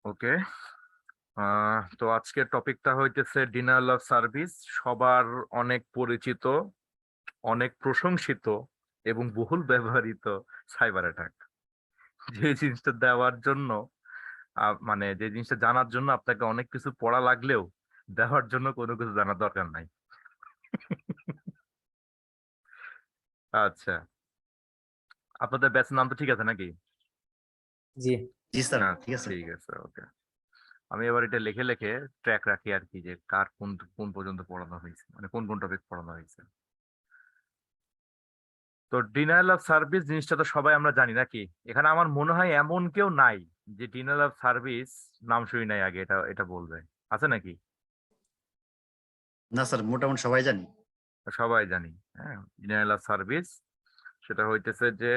ওকে। তো আজকের টপিকটা হইতেছে ডিনায়াল অফ সার্ভিস। সবার অনেক পরিচিত, অনেক প্রশংসিত এবং বহুল ব্যবহৃত সাইবার অ্যাটাক। যে জিনিসটা দেওয়ার জন্য মানে যে জিনিসটা জানার জন্য আপনাকে অনেক কিছু পড়া লাগলেও দেওয়ার জন্য কোনো কিছু জানার দরকার নাই। আচ্ছা, আপনাদের ব্যাচের নাম তো ঠিক আছে নাকি? জি। জি স্যার, হ্যাঁ, ঠিক আছে। ঠিক আছে, ওকে। আমি এবার এটা লিখে লিখে ট্র্যাক রাখি আর কি, যে কার কোন কোন পর্যন্ত পড়ানো হয়েছে, মানে কোন কোন টপিক পড়ানো হয়েছে। তো ডিনায়াল অফ সার্ভিস জিনিসটা তো সবাই আমরা জানি নাকি? এখানে আমার মনে হয় এমন কেউ নাই যে ডিনায়াল অফ সার্ভিস নাম শুনি নাই আগে, এটা এটা বলবে। আছে নাকি? না স্যার, মোটামুটি সবাই জানি। সবাই জানি। হ্যাঁ, ডিনায়াল অফ সার্ভিস সেটা হইতেছে যে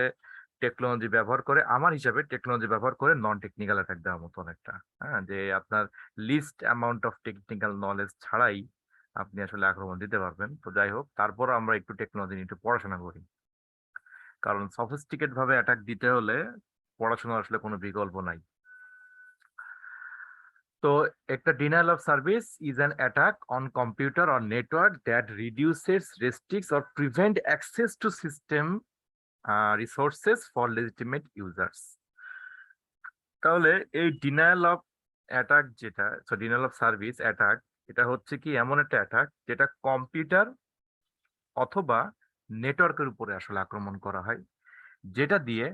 টেকনোলজি ব্যবহার করে, আমার হিসাবে টেকনোলজি ব্যবহার করে নন টেকনিক্যাল অ্যাটাক দেওয়ার মতো একটা। হ্যাঁ, যে আপনার least amount of technical knowledge ছাড়াই আপনি আসলে আক্রমণ দিতে পারবেন। তো যাই হোক, তারপর আমরা একটু টেকনোলজি নিয়ে একটু পড়াশোনা করি, কারণ সফিস্টিকেট ভাবে অ্যাটাক দিতে হলে পড়াশোনার আসলে কোনো বিকল্প নাই। তো একটা denial of service is an attack on computer or network that reduces, restricts or prevent access to system resources for legitimate users. তাহলে এই ডিনায়াল অফ অ্যাটাক যেটা, ডিনায়াল অফ সার্ভিস অ্যাটাক, এটা হচ্ছে কি এমন একটা অ্যাটাক যেটা কম্পিউটার অথবা নেটওয়ার্কের উপরে আসলে আক্রমণ করা হয়, যেটা দিয়ে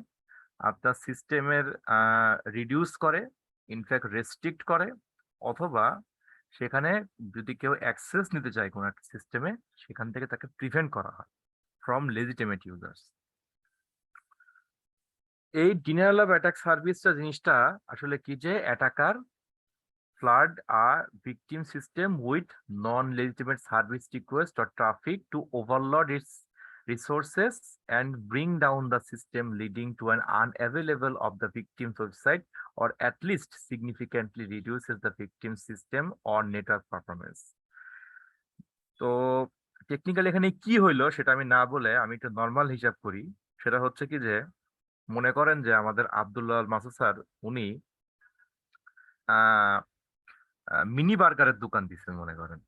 আপনার সিস্টেমের রিডিউস করে, ইনফ্যাক্ট রেস্ট্রিক্ট করে, অথবা সেখানে যদি কেউ অ্যাক্সেস নিতে চায় কোনো একটা সিস্টেমে, সেখান থেকে তাকে প্রিভেন্ট করা হয় ফ্রম লেজিটিমেট ইউজার্স। এই ডিনায়াল অফ অ্যাটাক সার্ভিসটা জিনিসটা আসলে কি, যে attacker flood a victim system with non-legitimate service request or traffic to overload its resources and bring down the system, leading to an unavailable of the victim's website, or at least significantly reduces the victim's system or network performance. তো technically এখানে কি হইলো সেটা আমি না বলে আমি একটু নর্মাল হিসাব করি। সেটা হচ্ছে কি, যে মনে করেন যে আমাদের আব্দুল্লাহ আল মাসুদ স্যার, উনি আহ মিনি বার্গারের দোকান দিচ্ছেন মনে করেন।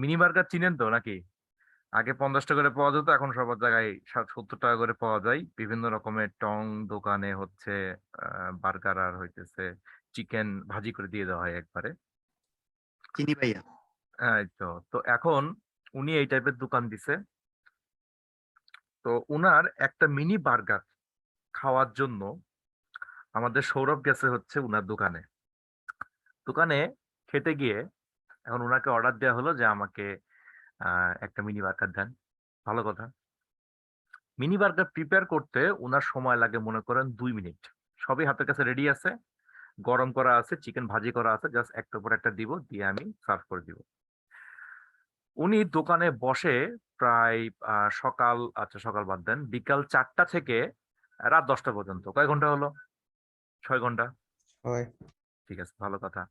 মিনি বার্গার চিনেন তো নাকি? আগে 50 টাকা করে পাওয়া যেত, এখন সবার জায়গায় 70 টাকা করে পাওয়া যায়। বিভিন্ন রকমের টং দোকানে হচ্ছে বার্গার আর হইতেছে চিকেন ভাজি করে দিয়ে দেওয়া হয় একবারে। চিনি ভাইয়া। এই তো তো এখন উনি এই টাইপের দোকান দিছে। তো উনার একটা মিনি বার্গার খাওয়ার জন্য আমাদের সৌরভ গেছে হচ্ছে উনার দোকানে। দোকানে খেতে গিয়ে এখন উনাকে অর্ডার দেওয়া হলো যে আমাকে একটা মিনি বার্গার দেন। ভালো কথা। মিনি বার্গার প্রিপেয়ার করতে উনার সময় লাগে মনে করেন 2 মিনিট। সবই হাতের কাছে রেডি আছে, গরম করা আছে, চিকেন ভাজি করা আছে, জাস্ট একটার পর একটা দিব, দিয়ে আমি সার্ভ করে দিব। উনি দোকানে বসে প্রায় সকাল বাদ দেন, বিকাল 4টা থেকে রাত 10টা পর্যন্ত। কয় ঘন্টা হলো? 6 ঘন্টা। হয়। ঠিক আছে, ভালো কথা।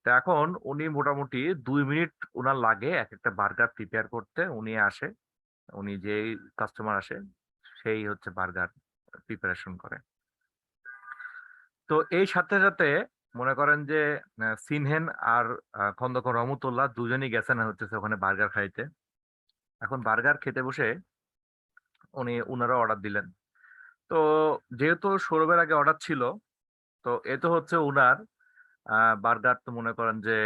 তো এখন উনি মোটামুটি 2 মিনিট উনার লাগে এক একটা বার্গার প্রিপেয়ার করতে। উনি আসে, উনি যে কাস্টমার আসে সেই হচ্ছে বার্গার প্রিপারেশন করে। তো এই সাথে সাথে মনে করেন যে সিনহেন আর খন্দকার রহমতুল্লাহ দুজনই গেছেন হচ্ছে ওখানে বার্গার খাইতে। এখন বার্গার খেতে বসে উনারা অর্ডার দিলেন। তো যেহেতু সৌরভের আগে অর্ডার ছিল, তো এ তো হচ্ছে উনার বার্গার, তো মনে করেন যে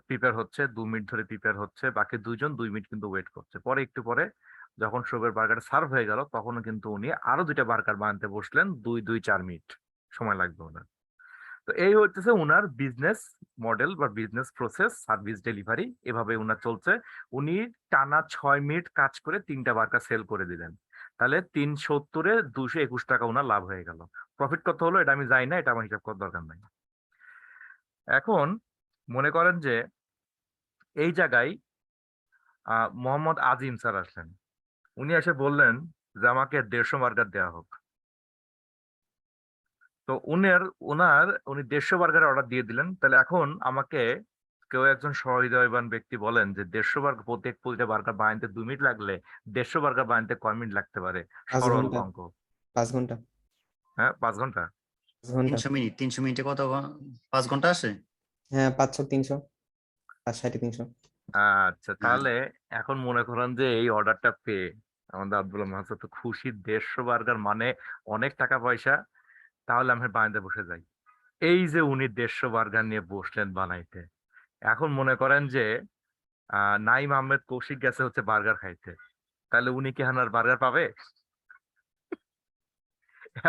প্রিপেয়ার হচ্ছে, 2 মিনিট ধরে প্রিপেয়ার হচ্ছে, বাকি দুইজন 2 মিনিট কিন্তু ওয়েট করছে। পরে একটু পরে যখন সৌরভের বার্গার সার্ভ হয়ে গেল, তখন কিন্তু উনি আরো 2টা বার্গার বানাতে বসলেন, 2-4 মিনিট সময় লাগবে ওনার। তো এই হচ্ছে উনার বিজনেস মডেল বা বিজনেস প্রসেস, সার্ভিস ডেলিভারি এভাবে উনার চলছে। উনি টানা 6 মিনিট কাজ করে 3টা বার্গার সেল করে দিলেন। তাহলে 370-এ 221 টাকা উনার লাভ হয়ে গেল। প্রফিট কত হলো এটা আমি জানি না, এটা আমার হিসাব করার দরকার নাই। এখন মনে করেন যে এই জায়গায় মোহাম্মদ আজিম স্যার আসলেন। উনি এসে বললেন যে আমাকে 150 বার্গার দেওয়া হোক। তো উনি 150 বার্গার অর্ডার দিয়ে দিলেন। তাহলে এখন আমাকে কেউ একজন সহৃদয়বান ব্যক্তি বলেন যে 150 বার্গার, প্রতিটা বার্গার বানাইতে 2 মিনিট লাগলে 150 বার্গার বানাইতে কয় মিনিট লাগতে পারে? 5 সরল ঘন্টা। অঙ্ক। 5 ঘন্টা। হ্যাঁ, 5 ঘন্টা। ঘন্টা 300 মিনিট, 300 মিনিটে কত 5 ঘন্টা আসে? হ্যাঁ 500 300 560 300 আচ্ছা, তাহলে এখন মনে করেন যে এই অর্ডারটা পেয়ে আমাদের আব্দুল মাহাতো তো খুশি, 150 বার্গার মানে অনেক টাকা পয়সা। তাহলে আমি বানাইতে বসে যাই। এই যে উনি 150 বার্গার নিয়ে বসলেন বানাইতে, এখন মনে করেন যে নাইম আহমেদ কৌশিক গেছে হচ্ছে বার্গার খাইতে, তাহলে উনি কি আর বার্গার পাবে?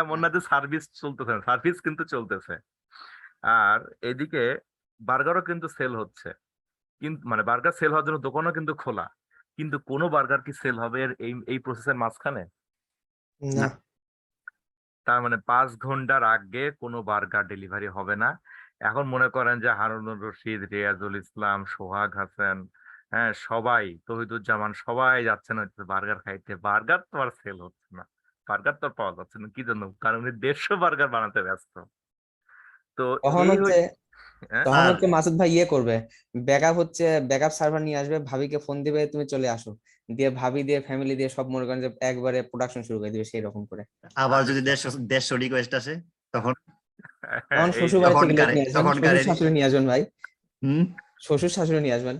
এমন না যে সার্ভিস চলতেছে না, সার্ভিস কিন্তু চলতেছে। আর এদিকে বার্গারও কিন্তু সেল হচ্ছে, কিন্তু মানে বার্গার সেল হওয়ার জন্য দোকানও কিন্তু খোলা, কিন্তু কোনো বার্গার কি সেল হবে এই এই প্রসেসের মাঝখানে? না। না। তার মানে 5 ঘন্টার আগে কোনো বার্গার ডেলিভারি হবে না। এখন মনে করেন যে হারুনুর রশিদ, রিয়াজুল ইসলাম, সোহাগ হাসান, হ্যাঁ সবাই, তহিদুজ্জামান, সবাই যাচ্ছেন হচ্ছে বার্গার খাইতে, বার্গার তো আর সেল হচ্ছে না, বার্গার তো আর পাওয়া যাচ্ছে না। কি জন্য? কারণ উনি 150 বার্গার বানাতে ব্যস্ত। তো তখন এই হচ্ছে হ্যাঁ, তখন স্যার, হচ্ছে মাসুদ ভাই ইয়ে করবে, ব্যাকআপ সার্ভার নিয়ে আসবে, ভাবিকে ফোন দিবে তুমি চলে আসো, দিয়ে ভাবি দিয়ে ফ্যামিলি দিয়ে সব মনে করেন যে একবারে প্রোডাকশন শুরু করে দিবে সেই রকম করে। আবার যদি আচ্ছা, 150 রিকোয়েস্ট আসে তখন হ্যাঁ, তখন এই শ্বশুর যে বাড়ি তখন থেকে লোক কারে নিয়ে আসবেন, তখন শ্বশুর কারে শাশুড়ি নিয়ে আসবেন ভাই, হুম শ্বশুর শাশুড়ি নিয়ে আসবেন।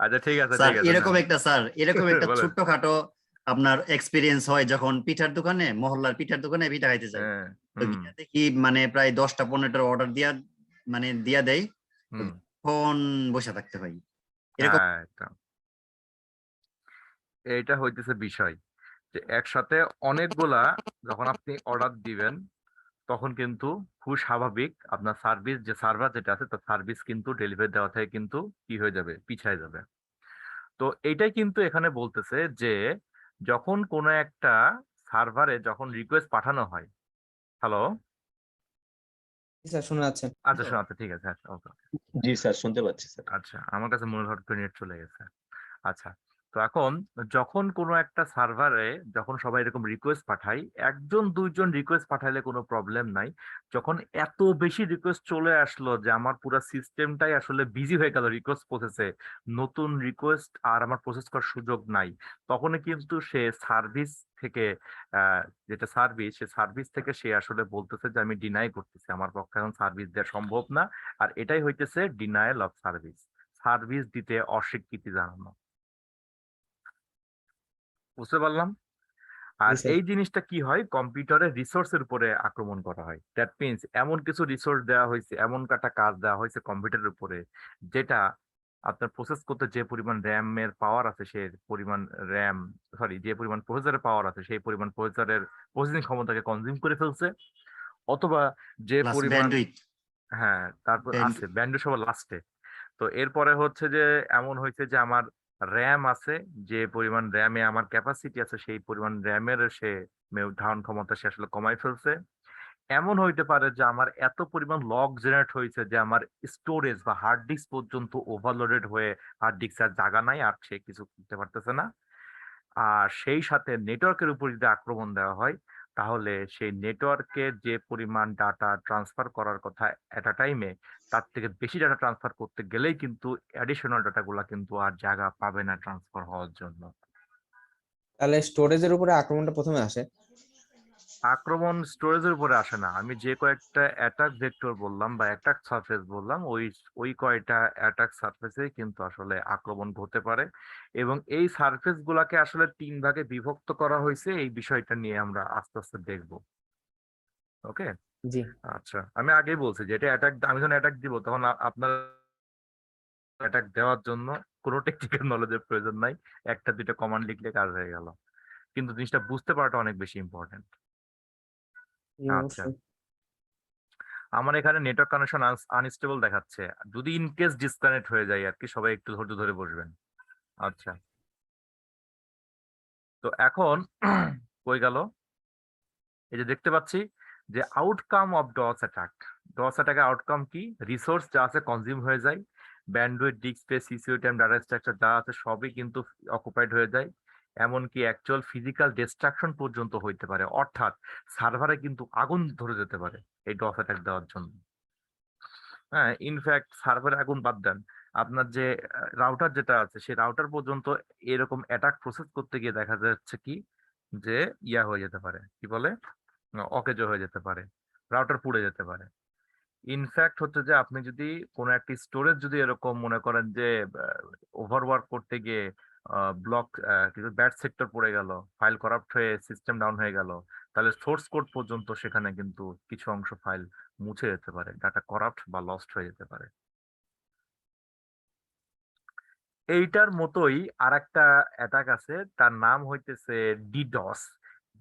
আচ্ছা ঠিক আছে, স্যার ঠিক আছে, এরকম একটা স্যার এরকম একটা বলেন। ছোট্টখাটো আপনার এক্সপিরিয়েন্স হয় যখন পিঠার দোকানে, মহল্লার পিঠার দোকানে পিঠা খাইতে যায়। হ্যাঁ, তো হুম, গিয়া দেখি মানে প্রায় 10টা 15টার অর্ডার দিয়া দেয়, হুম, তখন বসে থাকতে হয় এরকম। হ্যাঁ, এইটা হইতেছে বিষয়, যে একসাথে অনেকগুলা যখন আপনি অর্ডার দিবেন, তখন কিন্তু খুব স্বাভাবিক আপনার সার্ভিস, যে সার্ভার যেটা আছে তার সার্ভিস কিন্তু ডেলিভারি দেওয়া থেকে কিন্তু কি হয়ে যাবে, পিছায় যাবে। তো এইটাই কিন্তু এখানে বলতেছে যে যখন কোনো একটা সার্ভারে যখন রিকোয়েস্ট পাঠানো হয়। হ্যালো, স্যার শোনা যাচ্ছে। আচ্ছা শোনো, আচ্ছা ঠিক আছে, আচ্ছা ওকে। জি স্যার, শুনতে পাচ্ছি স্যার। আচ্ছা, আমার কাছে মনে হয় নেট চলে গেছে। আচ্ছা, তো এখন যখন কোনো একটা সার্ভারে যখন সবাই এরকম রিকোয়েস্ট পাঠায়, একজন দুইজন রিকোয়েস্ট পাঠাইলে কোনো প্রবলেম নাই। যখন এত বেশি রিকোয়েস্ট চলে আসলো যে আমার পুরো সিস্টেমটাই আসলে বিজি হয়ে গেল রিকোয়েস্ট প্রসেসে, নতুন রিকোয়েস্ট আর আমার প্রসেস করার সুযোগ নাই, তখনই কিন্তু সে সার্ভিস থেকে আহ, যেটা সার্ভিস, সে সার্ভিস থেকে সে আসলে বলতেছে যে আমি ডিনাই করতেছি, আমার পক্ষে এখন সার্ভিস দেওয়া সম্ভব না। আর এটাই হইতেছে ডিনায়াল অফ সার্ভিস, সার্ভিস দিতে অস্বীকৃতি জানানো। বুঝতে পারলাম। আর জি স্যার। এই জিনিসটা কি হয়, কম্পিউটারের রিসোর্সের উপরে আক্রমণ করা হয়। দ্যাট মিনস এমন কিছু রিসোর্স দেওয়া হয়েছে, এমন একটা কাজ দেওয়া হয়েছে কম্পিউটারের উপরে, যেটা আপনার প্রসেস করতে যে পরিমাণ র্যাম এর পাওয়ার আছে, সেই পরিমাণ র্যাম, সরি, যে পরিমাণ প্রসেসরের পাওয়ার আছে সেই পরিমাণ প্রসেসরের প্রসেসিং ক্ষমতাকে কনজিউম করে ফেলছে। অথবা যে প্লাস পরিমাণ, ব্যান্ডউইথ। হ্যাঁ তারপর আছে ব্যান্ডের সবার লাস্টে। তো এরপরে হচ্ছে যে এমন হয়েছে যে আমার র্যাম আছে, যে পরিমাণ র্যামে আমার ক্যাপাসিটি আছে সেই পরিমাণ র্যামের সে ধারণ ক্ষমতা সে আসলে কমাই ফেলছে। এমন হইতে পারে যে আমার এত পরিমাণ লগ জেনারেট হয়েছে যে আমার স্টোরেজ বা হার্ড ডিস্ক পর্যন্ত ওভারলোডেড হয়ে হার্ড ডিস্ক আর জায়গা নাই, আর সে কিছু করতে পারতেছে না। আর সেই সাথে নেটওয়ার্কের উপর যদি আক্রমণ দেওয়া হয়, তাহলে সেই নেটওয়ার্কে যে পরিমাণ ডাটা ট্রান্সফার করার কথা এট আ টাইমে, তার থেকে বেশি ডাটা ট্রান্সফার করতে গেলেই কিন্তু অ্যাডিশনাল ডাটাগুলা কিন্তু আর জায়গা পাবে না ট্রান্সফার হওয়ার জন্য। তাহলে স্টোরেজের উপরে আক্রমণটা প্রথমে আসে। আক্রমণ স্টোরেজের উপরে আসে না, আমি যে কয়েকটা অ্যাটাক ভেক্টর বললাম বা অ্যাটাক সারফেস বললাম, ওই ওই কয়টা অ্যাটাক সারফেসে কিন্তু আসলে আক্রমণ হতে পারে। এবং এই সারফেস গুলাকে আসলে 3 ভাগে বিভক্ত করা হয়েছে, এই বিষয়টা নিয়ে আমরা আস্তে আস্তে দেখবো। ওকে, জি। আচ্ছা, আমি আগেই বলছি যে এটা অ্যাটাক, আমি যখন অ্যাটাক দিব তখন আপনার অ্যাটাক দেওয়ার জন্য কোনো টেকনিক্যাল নলেজের প্রয়োজন নাই, একটা দুইটা কমান্ড লিখলে কাজ হয়ে গেল, কিন্তু জিনিসটা বুঝতে পারাটা অনেক বেশি ইম্পর্টেন্ট। জি আচ্ছা, অবশ্যই। আমার এখানে নেটওয়ার্ক কানেকশন আনস্টেবল দেখাচ্ছে, যদি ইন কেস ডিসকানেক্ট হয়ে যায় আর কি, সবাই একটু ধৈর্য ধরে বসবেন। আচ্ছা, তো এখন কই গেল, এই যে দেখতে পাচ্ছি যে outcome of DoS attack, DoS অ্যাটাকের আউটকাম কি, রিসোর্স যা আছে কনজিউম হয়ে যায়, bandwidth, disk space, CPU time, data structure যা আছে সবই কিন্তু অকুপাইড হয়ে যায়। এমনকি অ্যাকচুয়াল ফিজিক্যাল ডিস্ট্রাকশন পর্যন্ত হইতে পারে, অর্থাৎ সার্ভারে কিন্তু আগুন ধরে যেতে পারে এই ডস অ্যাটাক দেওয়ার জন্য। হ্যাঁ, ইনফ্যাক্ট সার্ভারে আগুন বাদ দেন, আপনার যে রাউটার যেটা আছে সেই রাউটার পর্যন্ত এরকম অ্যাটাক প্রসেস করতে গিয়ে দেখা যাচ্ছে কি, যে ইয়া হয়ে যেতে পারে, কি বলে, অকেজো হয়ে যেতে পারে। রাউটার পুড়ে যেতে পারে। ইনফ্যাক্ট হচ্ছে যে আপনি যদি কোনো একটি স্টোরেজ যদি এরকম মনে করেন যে ওভারওয়ার্ক করতে গিয়ে ব্লক কিছু ব্যাড সেক্টর পড়ে গেল, ফাইল করাপ্ট হয়ে সিস্টেম ডাউন হয়ে গেল, তাহলে সোর্স কোড পর্যন্ত সেখানে কিন্তু কিছু অংশ ফাইল মুছে যেতে পারে, ডাটা করাপ্ট বা লস্ট হয়ে যেতে পারে। এইটার মতোই আরেকটা অ্যাটাক আছে, তার নাম হইতেছে deeds,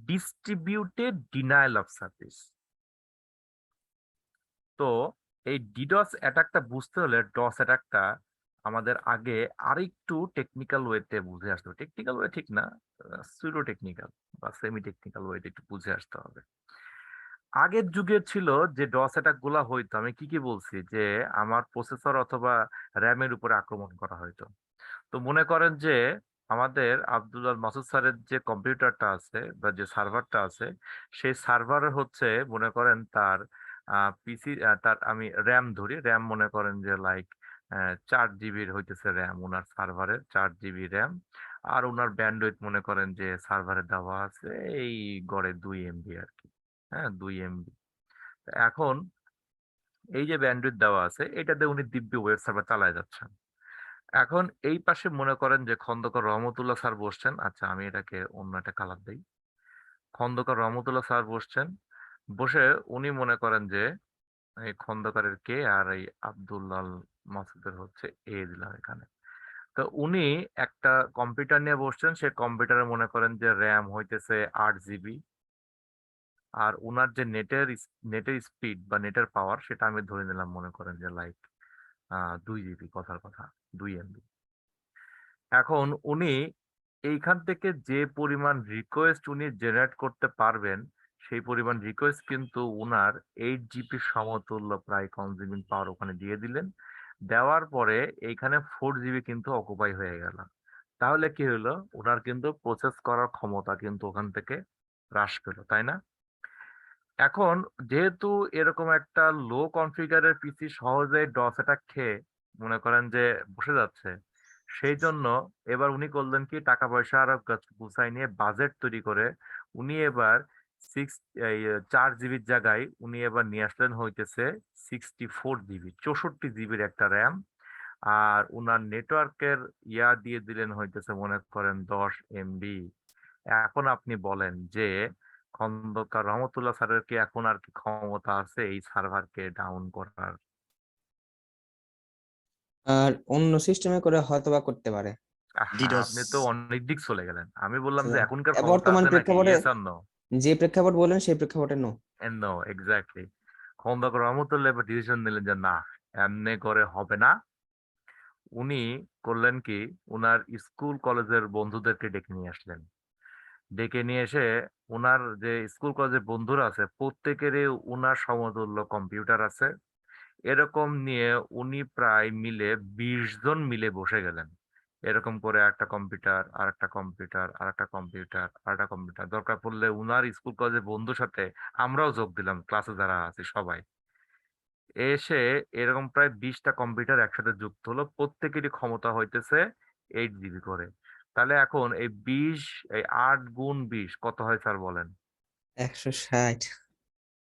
distributed denial of service. তো এই ডিডস অ্যাটাকটা বুঝতে হলে ডস অ্যাটাকটা আমাদের আগে আরেকটু টেকনিক্যাল ওয়েতে বুঝে আসতে হবে। টেকনিক্যাল ওয়ে ঠিক না, সুডো টেকনিক্যাল বা সেমি টেকনিক্যাল ওয়েতে একটু বুঝে আসতে হবে। আগের যুগে ছিল যে ডস অ্যাটাক গুলা হইতো, আমি কি বলছি যে আমার প্রসেসর অথবা র্যামের উপরে আক্রমণ করা হইতো। তো মনে করেন যে আমাদের আব্দুল্লাহ মাসুদ স্যারের যে কম্পিউটারটা আছে বা যে সার্ভারটা আছে, সেই সার্ভারে হচ্ছে মনে করেন তার পিসি, তার আমি র্যাম ধরি, র্যাম মনে করেন যে লাইক 4 জিবির হইতেছে র্যাম, ওনার সার্ভারের 4 জিবি র্যাম। আর ওনার ব্যান্ডউইথ মনে করেন যে সার্ভারে দেওয়া আছে এই গড়ে 2 MB আর কি। হ্যাঁ, 2 MB। এখন এই যে ব্যান্ডউইথ দেওয়া আছে এটাতে উনি দিব্যি ওয়েব সার্ভার চালায় যাচ্ছেন। এখন এই পাশে মনে করেন যে খন্দকার রহমতুল্লাহ স্যার বসছেন, আচ্ছা আমি এটাকে অন্য একটা কালার দিই, খন্দকার রহমতুল্লাহ স্যার বসছেন, বসে উনি মনে করেন যে এই খন্দকারের কে আর এই আব্দুল্লাহ মাসুদের হচ্ছে এ দিলাম এখানে। তো উনি একটা কম্পিউটার নিয়ে বসছেন, সে কম্পিউটারে মনে করেন যে র্যাম হইতেছে 8 জিবি, আর উনার যে নেটের স্পিড বা নেটের পাওয়ার সেটা আমি ধরে নিলাম মনে করেন যে লাইক 2 জিবি, কথার কথা 2 MB। এখন উনি এইখান থেকে যে পরিমাণ রিকোয়েস্ট উনি জেনারেট করতে পারবেন, সেই পরিমাণ রিকোয়েস্ট কিন্তু উনার 8 জিবি সমতুল্য প্রায় কনজিউমিং পাওয়ার ওখানে দিয়ে দিলেন। দেওয়ার পরে এইখানে 4 জিবি কিন্তু অকুপাই হয়ে গেল। তাহলে কি হলো, ওনার কিন্তু প্রসেস করার ক্ষমতা কিন্তু ওখান থেকে হ্রাস পেল, তাই না? এখন যেহেতু এরকম একটা লো কনফিগারের পিসি সহজে ডস অ্যাটাক খেয়ে মনে করেন যে বসে যাচ্ছে, সেই জন্য এবার উনি করলেন কি, টাকা পয়সা আরো গুছাই নিয়ে বাজেট তৈরি করে উনি এবার সিক্স এই 4 জিবির জায়গায় উনি এবার নিয়ে আসলেন হইতেছে 64 জিবি, 64 জিবির একটা র্যাম। আর উনার নেটওয়ার্কের ইয়া দিয়ে দিলেন হইতেছে মনে করেন 10 MB। এখন আপনি বলেন যে খন্দকার রহমতুল্লাহ স্যারের কি এখন আর কি ক্ষমতা আছে এই সার্ভারকে ডাউন করার? আর অন্য সিস্টেমে করে হয়তোবা করতে পারে। হ্যাঁ, ডিডোস। আপনি তো অনেক দিক চলে গেলেন। আমি বললাম যে এখনকার আচ্ছা, ক্ষমতা বর্তমান আছে নাকি, প্রেক্ষাপটে ইয়েস আর নো? যে প্রেক্ষাপট বলেন সেই প্রেক্ষাপটে no. No, exactly. Khondokar Rahmatullah এবার ডিসিশন নিলেন যে না, এমনি করে হবে না। উনি করলেন কি, উনার স্কুল কলেজের বন্ধুদেরকে ডেকে নিয়ে আসলেন। ডেকে নিয়ে এসে উনার যে স্কুল কলেজের বন্ধুরা আছে প্রত্যেকেরই উনার সমতুল্য কম্পিউটার আছে, এরকম নিয়ে উনি প্রায় মিলে 20 জন মিলে বসে গেলেন। এরকম করে একটা কম্পিউটার আর একটা কম্পিউটার আর একটা কম্পিউটার আর একটা কম্পিউটার, দরকার পড়লে উনার স্কুল কলেজের বন্ধুর সাথে আমরাও যোগ দিলাম, ক্লাসে যারা আছি সবাই এসে এরকম প্রায় 20টা কম্পিউটার একসাথে যুক্ত হলো, প্রত্যেকেরই ক্ষমতা হইতেছে 8 জিবি করে। তাহলে এখন এই 20, এই 8 গুণ 20 কত হয় স্যার বলেন? 160।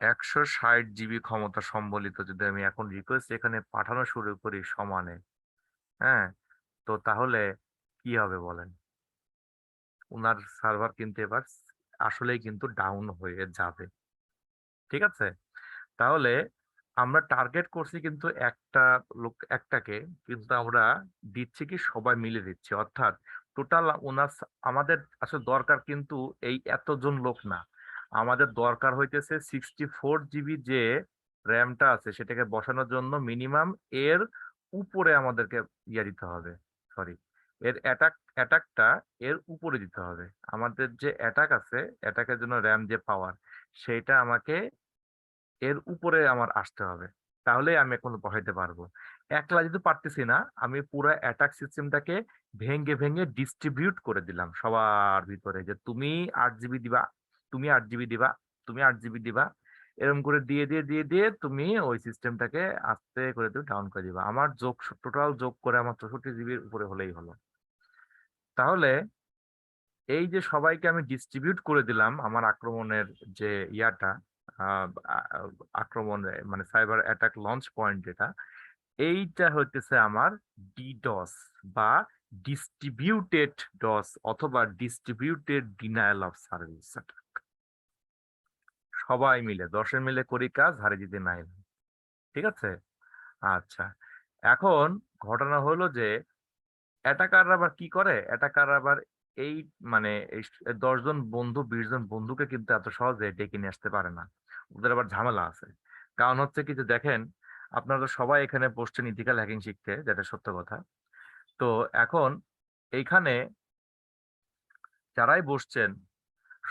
160 জিবি ক্ষমতা সম্বলিত যদি আমি এখন রিকোয়েস্ট এখানে পাঠানো শুরু করি সমানে, হ্যাঁ, তো তাহলে কি হবে বলেন? উনার সার্ভার কিন্তু এবার আসলেই কিন্তু ডাউন হয়ে যাবে। ঠিক আছে? তাহলে আমরা টার্গেট করছি কিন্তু একটা লোক একটাকে, কিন্তু আমরা দিচ্ছি কি সবাই মিলে দিচ্ছি, অর্থাৎ টোটাল ওনার আমাদের আসলে দরকার কিন্তু এই এতজন লোক না, আমাদের দরকার হইতেছে 64 জিবি যে র্যামটা আছে সেটাকে বসানোর জন্য মিনিমাম এর উপরে আমাদেরকে ইয়ে দিতে হবে, সরি, এর অ্যাটাকটা এর উপরে দিতে হবে। আমাদের যে অ্যাটাক আছে, অ্যাটাকের জন্য র্যাম যে পাওয়ার, সেইটা আমাকে এর উপরে আমার আসতে হবে, তাহলে আমি এখন বসাইতে পারবো। একলা যদি পারতেছি না, আমি পুরো অ্যাটাক সিস্টেমটাকে ভেঙে ভেঙে ডিস্ট্রিবিউট করে দিলাম সবার ভিতরে, যে তুমি 8 জিবি দিবা, তুমি 8 জিবি দিবা, তুমি 8 জিবি দিবা, এরকম করে দিয়ে দিয়ে দিয়ে দিয়ে তুমি ওই সিস্টেমটাকে আস্তে করে তুমি ডাউন করে দিবা। আমার যোগ, টোটাল যোগ করে আমার 64 জিবির উপরে হলেই হলো। তাহলে এই যে সবাইকে আমি ডিস্ট্রিবিউট করে দিলাম আমার আক্রমণের যে ইয়াটা, আক্রমণ, মানে সাইবার অ্যাটাক লঞ্চ পয়েন্ট যেটা, এইটা হইতেছে আমার ডিডস বা ডিস্ট্রিবিউটেড ডস অথবা distributed denial of service attack. সবাই মিলে 10 মিলে করি কাজ, হারে জিতে নাই। ঠিক আছে? আচ্ছা, এখন ঘটনা হলো যে অ্যাটাকাররা আবার কি করে, অ্যাটাকাররা আবার এই মানে 10 জন বন্ধু 20 জন বন্ধুকে কিন্তু এত সহজে ডেকে নিয়ে আসতে পারে না। ওদের আবার ঝামেলা আছে। কারণ হচ্ছে কি যে দেখেন, আপনারা তো সবাই এখানে বসছেন ইথিক্যাল হ্যাকিং শিখতে, যেটা সত্য কথা। তো এখন এইখানে যারাই বসছেন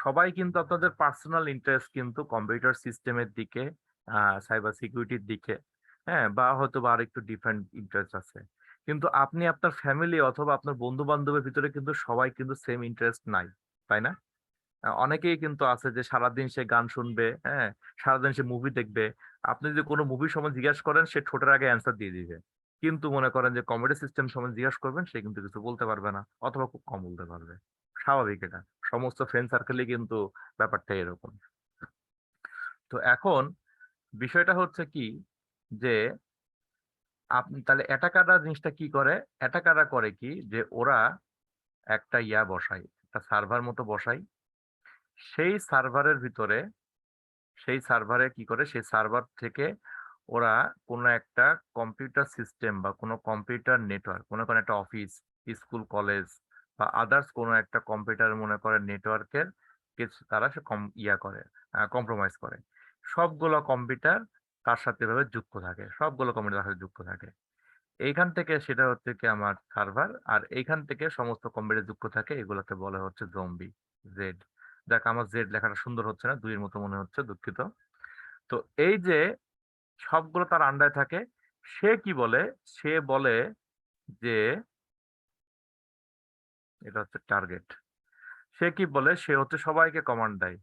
সবাই কিন্তু আপনাদের পার্সোনাল ইন্টারেস্ট কিন্তু কম্পিউটার সিস্টেমের দিকে, সাইবার সিকিউরিটির দিকে, হ্যাঁ, বা হয়তো বা আর একটু ডিফারেন্ট ইন্টারেস্ট আছে। কিন্তু আপনি আপনার ফ্যামিলি অথবা আপনার বন্ধু বান্ধবের ভিতরে কিন্তু সবাই কিন্তু সেম ইন্টারেস্ট নাই, তাই না? অনেকেই কিন্তু আছে যে সারাদিন সে গান শুনবে, হ্যাঁ, সারাদিন সে মুভি দেখবে। আপনি যদি কোনো মুভির সময় জিজ্ঞাসা করেন সে ঠোঁটের আগে অ্যান্সার দিয়ে দিবে। কিন্তু মনে করেন যে কমেডি সিস্টেম সময় জিজ্ঞাসা করবেন সে কিন্তু কিছু বলতে পারবে না, অথবা খুব কম বলতে পারবে। স্বাভাবিক এটা, সমস্ত ফ্রেন্ড সার্কেলে কিন্তু ব্যাপারটা এরকম। তো এখন বিষয়টা হচ্ছে কি যে আপনি তাহলে অ্যাটাকাররা জিনিসটা কি করে, অ্যাটাকাররা করে কি যে ওরা একটা ইয়া বসায়, একটা সার্ভার মতো বসায়। সেই সার্ভারের ভিতরে, সেই সার্ভারে কি করে, সেই সার্ভার থেকে ওরা কোনো একটা কম্পিউটার সিস্টেম বা কোনো কম্পিউটার নেটওয়ার্ক, মনে করেন একটা অফিস, স্কুল, কলেজ বা আদার্স কোনো একটা কম্পিউটার মনে করেন নেটওয়ার্কের কিছু তারা সে ইয়া করে, কম্প্রোমাইজ করে। সবগুলো কম্পিউটার তার সাথে এভাবে যুক্ত থাকে, সবগুলো কম্পিউটার তার সাথে যুক্ত থাকে। এইখান থেকে সেটা হচ্ছে কি আমার সার্ভার, আর এইখান থেকে সমস্ত কম্পিউটার যুক্ত থাকে, এগুলোকে বলা হচ্ছে জম্বি, জেড। দেখ আমার জেড লেখাটা সুন্দর হচ্ছে না, দুইয়ের মতো মনে হচ্ছে, দুঃখিত। তো এই যে সবগুলো তার আন্ডারে থাকে, সে কি বলে, সে বলে যে এটা হচ্ছে টার্গেট। সে কি বলে, সে হচ্ছে সবাইকে কমান্ড দেয়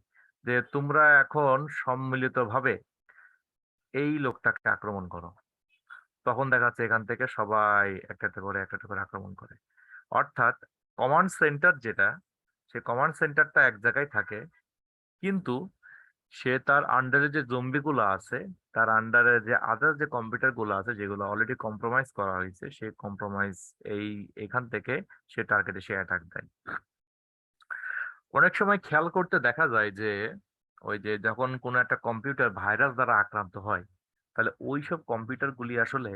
যে তোমরা এখন সম্মিলিতভাবে এই লোকটাকে আক্রমণ করো। তখন দেখা যাচ্ছে এখান থেকে সবাই একটা একটা করে একটা একটা করে আক্রমণ করে। অর্থাৎ কমান্ড সেন্টার যেটা, সে কমান্ড সেন্টারটা এক জায়গায় থাকে, কিন্তু সে তার আন্ডারে যে জম্বি গুলো আছে, তার আন্ডারে যে আদার যে কম্পিউটার গুলো আছে যেগুলো অলরেডি কম্প্রোমাইজ করা হয়েছে, সেই কম্প্রোমাইজ এই এখান থেকে সে টার্গেটে সে অ্যাটাক দেয়। অনেক সময় খেয়াল করতে দেখা যায় যে ওই যে যখন কোনো একটা কম্পিউটার ভাইরাস দ্বারা আক্রান্ত হয়, তাহলে ওইসব কম্পিউটার গুলি আসলে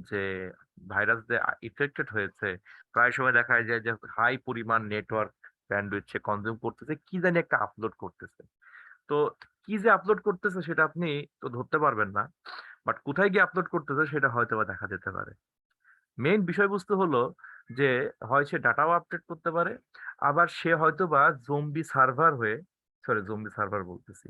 যে ভাইরাস দিয়ে ইফেক্টেড হয়েছে, প্রায় সময় দেখা যায় যে হাই পরিমাণ নেটওয়ার্ক ব্যান্ডউইথ সে কনজিউম করতেছে, কি জানি একটা আপলোড করতেছে। তো কি যে আপলোড করতেছে সেটা আপনি তো ধরতে পারবেন না, বাট কোথায় গিয়ে আপলোড করতেছে সেটা হয়তো বা দেখা যেতে পারে। মেইন বিষয়বস্তু হলো যে হয় সে ডাটাও আপডেট করতে পারে, আবার সে হয়তো বা জম্বি সার্ভার হয়ে, সরি জম্বি সার্ভার বলতেছি,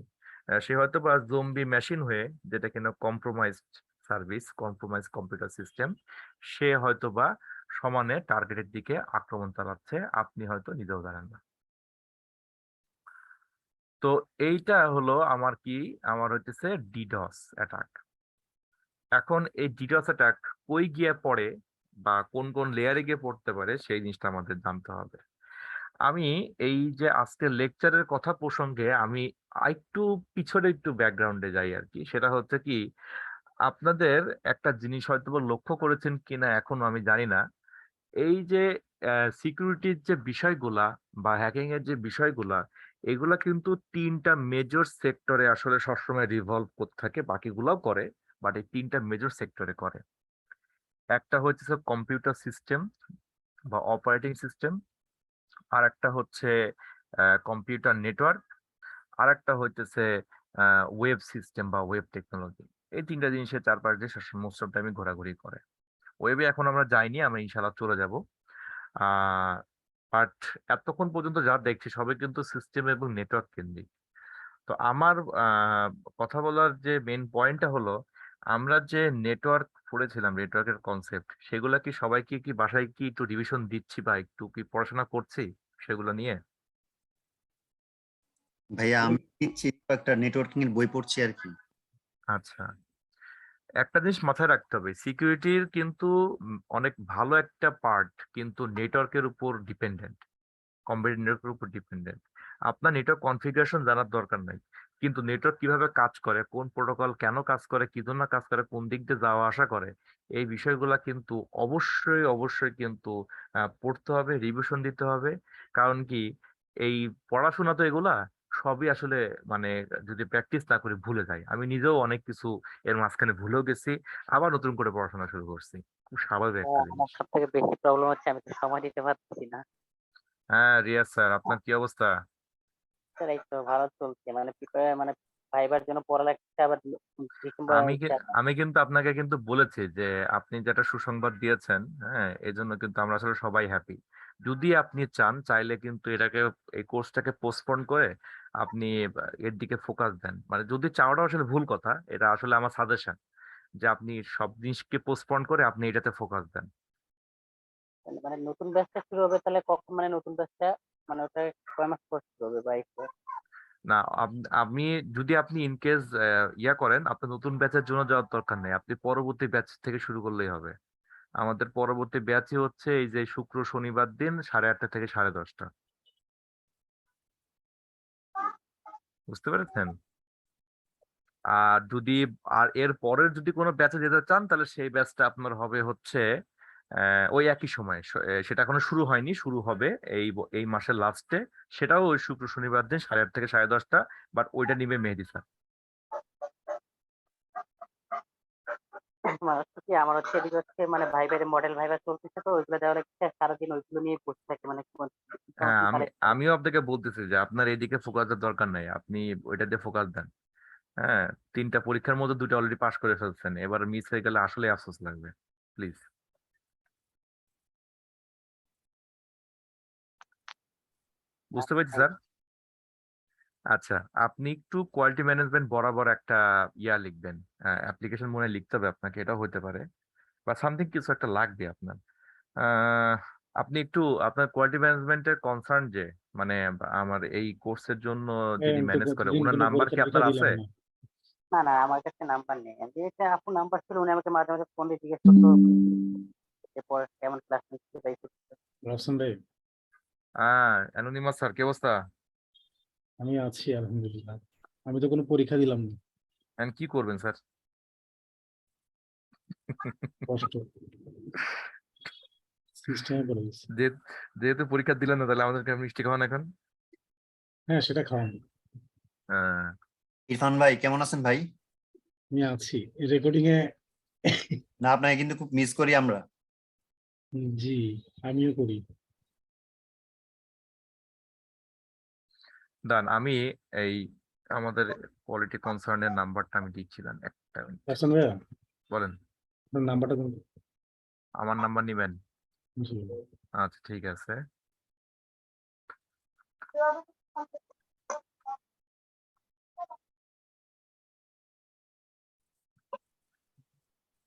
সে হয়তো বা জম্বি মেশিন হয়ে, যেটা কিনা compromised service, compromise computer system, সে হয়তো বা সমানে টার্গেটের দিকে আক্রমণ চালাচ্ছে, আপনি হয়তো নিজেও জানেন না। তো এইটা হলো আমার কি, আমার হইতেছে ডিডস অ্যাটাক। এখন এই ডিডস অ্যাটাক কই গিয়ে পড়ে বা কোন কোন লেয়ারে গিয়ে পড়তে পারে সেই জিনিসটা আমাদের জানতে হবে। আমি এই যে আজকের লেকচারের কথা প্রসঙ্গে আমি একটু পিছনে একটু ব্যাকগ্রাউন্ডে যাই আর কি। সেটা হচ্ছে কি, আপনাদের একটা জিনিস হয়তো বা লক্ষ্য করেছেন কিনা এখন আমি জানি না, এই যে সিকিউরিটির যে বিষয়গুলা বা হ্যাকিং এর যে বিষয়গুলা, এগুলা কিন্তু 3টা মেজর সেক্টরে আসলে সবসময় রিভলভ করতে থাকে, বাকিগুলাও করে, বাট এই 3টা মেজর সেক্টরে করে। একটা হচ্ছে কম্পিউটার সিস্টেম বা অপারেটিং সিস্টেম, আর একটা হচ্ছে কম্পিউটার নেটওয়ার্ক, আর একটা হইতেছে ওয়েব সিস্টেম বা ওয়েব টেকনোলজি। এই 3টা জিনিসের চারপাশ দিয়ে মোস্ট অফ টাইমে ঘোরাঘুরি করে। ওয়েবে এখন আমরা যাইনি, আমরা ইনশাল্লাহ চলে যাব। বাট এতক্ষণ পর্যন্ত যা দেখছি সবই কিন্তু সিস্টেম এবং নেটওয়ার্ক কেন্দ্রিক। তো আমার কথা বলার যে মেন পয়েন্টটা হলো, আমরা যে নেটওয়ার্ক পড়েছিলাম, নেটওয়ার্কের কনসেপ্ট, সেগুলা কি সবাইকে কি বাসায় কি একটু রিভিশন দিচ্ছি বা একটু কি পড়াশোনা করছি সেগুলো নিয়ে? ভাইয়া আমি নিচ্ছি একটা নেটওয়ার্কিং এর বই পড়ছি আর কি। আচ্ছা, একটা জিনিস মাথায় রাখতে হবে, সিকিউরিটির কিন্তু অনেক ভালো একটা পার্ট কিন্তু নেটওয়ার্কের উপর ডিপেন্ডেন্ট, কম্পিউটার নেটওয়ার্কের উপর ডিপেন্ডেন্ট। আপনার নেটওয়ার্ক কনফিগারেশন জানার দরকার নাই, কিন্তু নেটওয়ার্ক কিভাবে কাজ করে, কোন প্রোটোকল কেন কাজ করে, কি জন্য কাজ করে, কোন দিক দিয়ে যাওয়া আসা করে, এই বিষয়গুলা কিন্তু অবশ্যই অবশ্যই কিন্তু পড়তে হবে, রিভিশন দিতে হবে। কারণ কি, এই পড়াশোনা তো এগুলা সবই আসলে মানে যদি প্র্যাকটিস না করি ভুলে যাই। আমি নিজেও অনেক কিছু এর মাঝখানে ভুলেও গেছি, আবার নতুন করে পড়াশোনা শুরু করছি। খুব স্বাভাবিক একটা আমার জিনিস। সব থেকে বেশি প্রবলেম হচ্ছে আমি তো সময় দিতে পারছি না। হ্যাঁ রিয়াজ স্যার, আপনার কি অবস্থা? স্যার এই তো ভালো চলছে, মানে প্রিপেয়ার মানে ভাইবার জন্য পড়ালেখা আবার ডিসেম্বর আমি কিন্তু আপনাকে কিন্তু বলেছি যে আপনি যেটা সুসংবাদ দিয়েছেন, হ্যাঁ, এই জন্য কিন্তু আমরা আসলে সবাই হ্যাপি। যদি আপনি চান, চাইলে কিন্তু এটাকে, এই কোর্সটাকে পোস্টপোন করে আপনি এর দিকে ফোকাস দেন। মানে যদি চাওয়াটা আসলে ভুল কথা, এটা আসলে আমার সাজেশন যে আপনি সব জিনিসকে পোস্টপোন করে আপনি এটাতে ফোকাস দেন। মানে নতুন ব্যাচটা শুরু হবে তাহলে কখন, মানে নতুন ব্যাচটা মানে ওটা কয় মাস পর শুরু হবে বা না, আমি যদি আপনি ইনকেস ইয়া করেন, আপনার নতুন ব্যাচের জন্য যাওয়ার দরকার নেই, আপনি পরবর্তী ব্যাচ থেকে শুরু করলেই হবে। আমাদের পরবর্তী ব্যাচই হচ্ছে এই যে শুক্র শনিবার দিন 8:30 থেকে 10:30। বুঝতে পেরেছেন? আর যদি, আর এর পরের যদি কোনো ব্যাচে যেতে চান, তাহলে সেই ব্যাচটা আপনার হবে হচ্ছে ওই একই সময়। সেটা এখনো শুরু হয়নি, শুরু হবে এই মাসের লাস্টে। সেটাও ওই শুক্র শনিবার দিন 8:30 থেকে 10:30। বাট ওইটা নিবে মেহেদী স্যার। মানে হচ্ছে কি আমার হচ্ছে এদিকে হচ্ছে মানে ভাইবার মডেল ভাইবার চলতেছে, তো ওইগুলো দেওয়া লাগছে, সারাদিন ওইগুলো নিয়ে বসে থাকে, মানে হ্যাঁ, তাহলে আমিও আপনাকে বলতেছি যে আপনার এইদিকে ফোকাসের দরকার নাই, আপনি ওইটা দিয়ে ফোকাস দেন। হ্যাঁ, 3টা পরীক্ষার মধ্যে 2টা অলরেডি পাস করে ফেলছেন, এবার মিস হয়ে গেলে আসলে আফসোস লাগবে। প্লিজ। বুঝতে পেরেছি স্যার। আচ্ছা, আপনি একটু কোয়ালিটি ম্যানেজমেন্ট বরাবর একটা ইয়া লিখবেন, অ্যাপ্লিকেশন মনে হয় লিখতে হবে আপনাকে, এটাও হতে পারে, বা সামথিং কিছু একটা লাগবে আপনার। আহ, আপনি একটু আপনার কোয়ালিটি ম্যানেজমেন্টের কনসার্ন যে, মানে আমার এই কোর্সের জন্য যিনি আমি তো ম্যানেজ করে, প্রতিদিন ওনার কোনো নাম্বার পরীক্ষা কি আপনার টরীক্ষা আছে? দিলাম না। না না আমার কাছে নাম্বার নেই। আমি যেটা আপু নাম্বার ছিল, উনি আমাকে মাঝে মাঝে ফোন দিয়ে জিজ্ঞেস করতো যে পরে কেমন ক্লাস নিচ্ছে বা এই করছে। রাফসান ভাই, অ্যানোনিমাস স্যার, কি অবস্থা? আমি আছি আলহামদুলিল্লাহ। আমি তো কোনো পরীক্ষা দিলাম না, কি করবেন স্যার? কষ্ট সিস্টেমে পড়ে গেছে। যেহেতু পরীক্ষা দিলেন না, তাহলে আমাদেরকে মিষ্টি খাওয়ান এখন। হ্যাঁ, সেটা খাওয়ান। আহ, ইরফান ভাই কেমন আছেন ভাই? আমি আছি রেকর্ডিং এ। না, আপনাকে কিন্তু খুব মিস করি আমরা। জি, আমিও করি। দান আমি এই আমাদের কোয়ালিটি কনসার্নের নাম্বারটা আমি দিচ্ছিলাম, একটা মিনিট। রাফসান ভাইয়া, বলেন। আপনার নাম্বারটা কোন? আমার নাম্বার নিবেন? জি। আচ্ছা ঠিক আছে।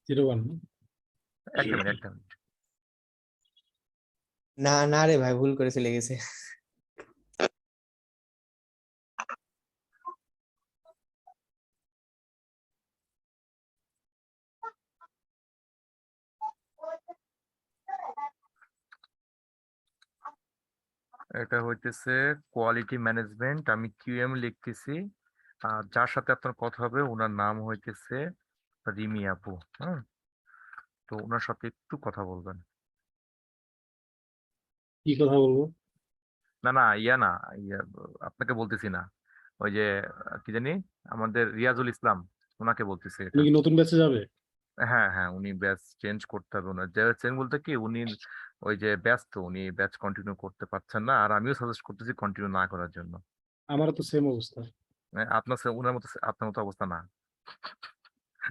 Zero one. একটা মিনিট। না না রে ভাই, ভুল করে চলে গেছে। এটা হইতেছে কোয়ালিটি ম্যানেজমেন্ট, আমি কিউএম লিখতেছি। আর যার সাথে আপনার কথা হবে ওনার নাম হইতেছে রিমি আপু। হ্যাঁ, তো ওনার সাথে একটু কথা বলবেন। কি কথা বলবো? না না, ইয়া না, ইয়া, আপনাকে বলতেছি না, ওই যে কি জানি, আমাদের রিয়াজুল ইসলাম, ওনাকে বলতেছি উনি এটা। কি নতুন ব্যাচে যাবে? হ্যাঁ হ্যাঁ, উনি ব্যাচ চেঞ্জ করতে হবে ওনার, যে চেঞ্জ বলতে কি, উনি ওই যে ব্যস্ত, উনি ব্যাচ কন্টিনিউ করতে পারছেন না, আর আমিও সাজেস্ট করতেছি কন্টিনিউ না করার জন্য। আমারও তো সেম অবস্থা। উনার মতো, আপনার মতো অবস্থা না,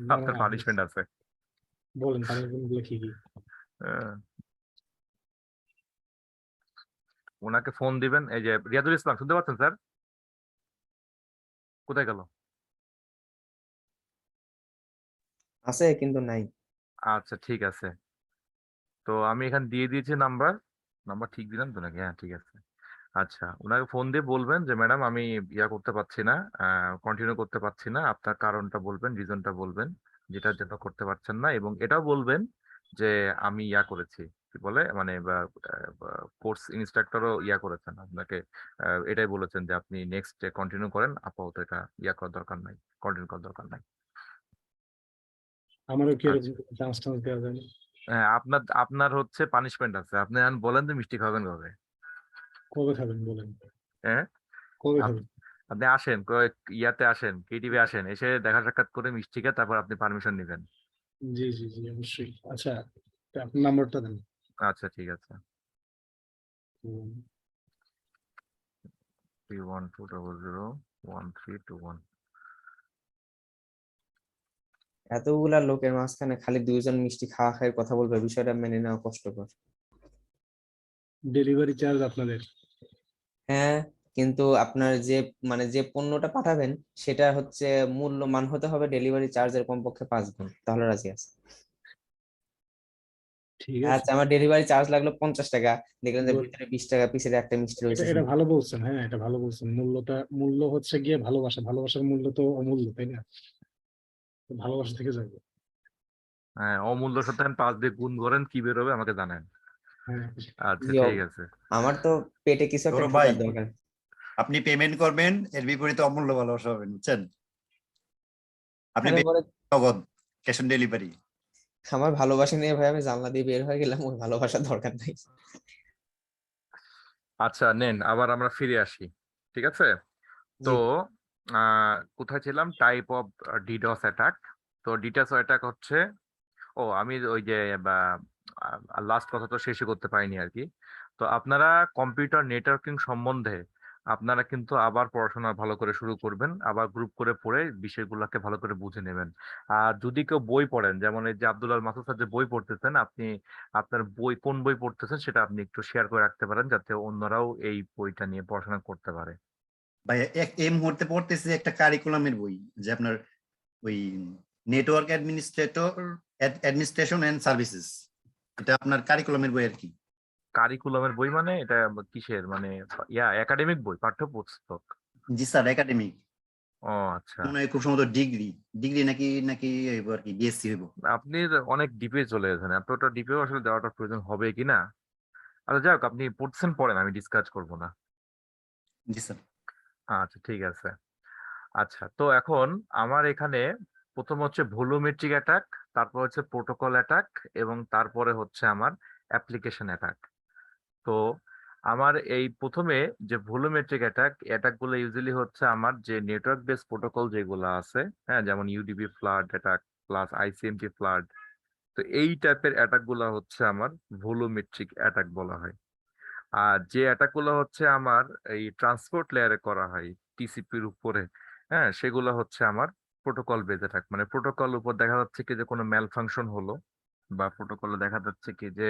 না আপনার না, পানিশমেন্ট আছে। বলেন তাহলে লিখি কি? আহ, ওনাকে ফোন দিবেন, এই যে রিয়াজুল ইসলাম, শুনতে পাচ্ছেন স্যার? কোথায় গেল? আছে কিন্তু নাই। আচ্ছা ঠিক আছে, তো আমি এখানে দিয়ে দিয়েছি নাম্বার। নাম্বার ঠিক দিলাম তো নাকি? হ্যাঁ ঠিক আছে। আচ্ছা, ওনাকে ফোন দিয়ে বলবেন যে ম্যাডাম আমি ইয়া করতে পারছি না, কন্টিনিউ করতে পারছি না, আপনার কারণটা বলবেন, রিজনটা বলবেন যেটার জন্য করতে পারছেন না, এবং এটাও বলবেন যে আমি ইয়া করেছি, কি বলে মানে কোর্স ইনস্ট্রাক্টরও ইয়া করেছেন আপনাকে, এটাই বলেছেন যে আপনি নেক্সট কন্টিনিউ করেন, আপাতত এটা ইয়া করার দরকার নাই, কন্টিনিউ করার দরকার নাই। আমারও কি আচ্ছা, এরকম চান্স টান্স দেওয়া যায় না? হ্যাঁ আপনার আপনার হচ্ছে পানিশমেন্ট আছে, আপনি এখন বলেন তো মিষ্টি খাবেন কবে? কবে খাবেন বলেন? হ্যাঁ কবে আপ- খাবেন? আপনি আসেন ইয়াতে আসেন, কেটিভি আসেন, এসে দেখা সাক্ষাৎ করে মিষ্টি খেয়ে তারপর আপনি পারমিশন নেবেন। জি জি জি, অবশ্যই। আচ্ছা, তা আপনার নাম্বারটা দেন। আচ্ছা ঠিক আছে। উম, 312001321। এতগুলা লোকের মাঝখানে খালি 2জন মিষ্টি খাওয়া খাই কথা বলবে, বিষয়টা মেনে নেওয়া কষ্টকর। ডেলিভারি চার্জ আপনাদের? হ্যাঁ, কিন্তু আপনার যে মানে যে পণ্যটা পাঠাবেন সেটা হচ্ছে মূল্যমান হতে হবে ডেলিভারি চার্জের কমপক্ষে 5 গুণ, তাহলে রাজি আছে। ঠিক আছে। আচ্ছা, আমার ডেলিভারি চার্জ লাগলো 50 টাকা, দেখলেন যে Good. ভিতরে 20 টাকা পিসের একটা মিষ্টি এটা রয়েছে এটা শুধু। ভালো বলছেন, হ্যাঁ এটা ভালো বলছেন। মূল্য হচ্ছে গিয়ে ভালোবাসা, ভালোবাসার মূল্য তো অমূল্য, তাই না? তো ভালোবাসা থেকে যাবে। হ্যাঁ, অমূল্য সত্যায়ন 5 দিয়ে গুণ করেন, কি বেরোবে আমাকে জানেন। হ্যাঁ। আচ্ছা জি, ঠিক আছে। আমার তো পেটে কিছু একটা গৌরব ভাই, ঢোকার দরকার। আপনি পেমেন্ট করবেন, এর বিপরীতে অমূল্য ভালোবাসা পাবেন, বুঝছেন? আপনি আরে পরে নগদ, ক্যাশ অন ডেলিভারি। আমার ভালোবাসা নিয়ে ভাই আমি জানলা দিয়ে বের হয়ে গেলাম, ওই ভালোবাসার দরকার নাই। আচ্ছা নেন, আবার আমরা ফিরে আসি, ঠিক আছে? তো জি, কোথায় ছিলাম? Type of deeds attack. তো ডিডস অ্যাটাক হচ্ছে, ও আমি ওই যে লাস্ট কথা তো শেষই করতে পারিনি আর কি। তো আপনারা কম্পিউটার নেটওয়ার্কিং সম্বন্ধে আপনারা কিন্তু আবার পড়াশোনা ভালো করে শুরু করবেন, আবার গ্রুপ করে পড়ে বিষয়গুলোকে ভালো করে বুঝে নেবেন। আর যদি কেউ বই পড়েন, যেমন এই যে আব্দুল আল মাসুদ স্যার যে বই পড়তেছেন, আপনি আপনার বই কোন বই পড়তেছেন সেটা আপনি একটু শেয়ার করে রাখতে পারেন, যাতে অন্যরাও এই বইটা নিয়ে পড়াশোনা করতে পারে। ভাই এই মুহূর্তে পড়তেছি একটা কারিকুলামের বই, যে আপনার ওই নেটওয়ার্ক অ্যাডমিনিস্ট্রেশন এন্ড সার্ভিসেস, এটা আপনার কারিকুলামের বই আর কি। কারিকুলামের বই মানে এটা কিসের মানে? একাডেমিক বই, পাঠ্যপুস্তক? জি স্যার, একাডেমিক। ও আচ্ছা, মনে হয় খুব সম্ভবত ডিগ্রি ডিগ্রি নাকি নাকি হইব আর কি, বিএসসি হইব। আপনি অনেক ডিপে চলে গেছেন, এতটা ডিপেও আসলে যাওয়াটা প্রয়োজন হবে কিনা। আচ্ছা যাই হোক, আপনি পড়ছেন পড়েন, আমি ডিসকাস করবো না। জি স্যার। আচ্ছা ঠিক আছে। আচ্ছা, তো এখন আমার এখানে প্রথম হচ্ছে ভলিউমেট্রিক অ্যাটাক, তারপর হচ্ছে প্রোটোকল অ্যাটাক, এবং তারপরে হচ্ছে আমার অ্যাপ্লিকেশন অ্যাটাক। তো আমার এই প্রথমে যে ভলিউমেট্রিক অ্যাটাক গুলো ইউজুয়ালি হচ্ছে আমার যে নেটওয়ার্ক বেস প্রোটোকল যেগুলো আছে, হ্যাঁ, যেমন UDP flood attack plus ICMP flood. তো এই টাইপের অ্যাটাক গুলো হচ্ছে আমার ভলিউমেট্রিক অ্যাটাক বলা হয়। আর যে অ্যাটাক গুলো হচ্ছে আমার এই ট্রান্সপোর্ট লেয়ারে করা হয় টিসিপির উপরে, হ্যাঁ, সেগুলো হচ্ছে আমার প্রোটোকল বেস অ্যাটাক। মানে প্রোটোকল উপর দেখা যাচ্ছে কি যে কোনো ম্যাল ফাংশন হলো, বা প্রোটোকলে দেখা যাচ্ছে কি যে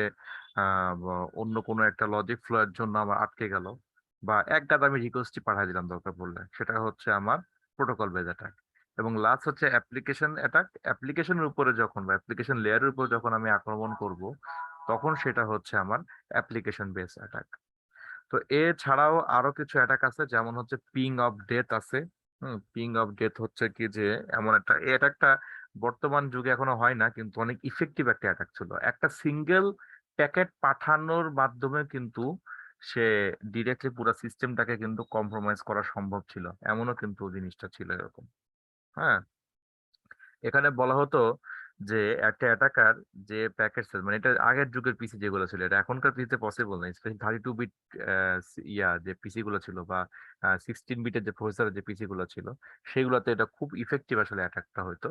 অন্য কোনো একটা লজিক ফ্লো এর জন্য আমার আটকে গেল, বা এক গাদা আমি রিকোয়েস্টই পাঠিয়ে দিলাম দরকার পড়লে, সেটা হচ্ছে আমার প্রোটোকল বেস অ্যাটাক। এবং লাস্ট হচ্ছে অ্যাপ্লিকেশন অ্যাটাক। অ্যাপ্লিকেশনের উপরে যখন বা অ্যাপ্লিকেশন লেয়ারের উপর যখন আমি আক্রমণ করব, তখন সেটা হচ্ছে আমার অ্যাপ্লিকেশন বেস অ্যাটাক। তো এছাড়াও আরো কিছু অ্যাটাক আছে, যেমন হচ্ছে পিং অফ ডেথ আছে। পিং অফ ডেথ হচ্ছে কি যে এমন একটা, এই অ্যাটাকটা বর্তমান যুগে এখনো হয় না, কিন্তু অনেক ইফেক্টিভ একটা অ্যাটাক ছিল। একটা সিঙ্গেল প্যাকেট পাঠানোর মাধ্যমে কিন্তু সে ডিরেক্টলি পুরো সিস্টেমটাকে কিন্তু কম্প্রোমাইজ করা সম্ভব ছিল, এমনও কিন্তু জিনিসটা ছিল এরকম। হ্যাঁ, এখানে বলা হতো যে একটা অ্যাটাকার যে প্যাকেট মানে এটা আগের যুগের পিসি যেগুলো ছিল, এটা এখনকার পিসিতে পসিবল না, স্পেশালি 32 বিট যে পিসি গুলো ছিল, বা 16 বিটের যে প্রসেসরের যে পিসি গুলো ছিল, সেগুলোতে এটা খুব ইফেক্টিভ আসলে অ্যাটাকটা হতো।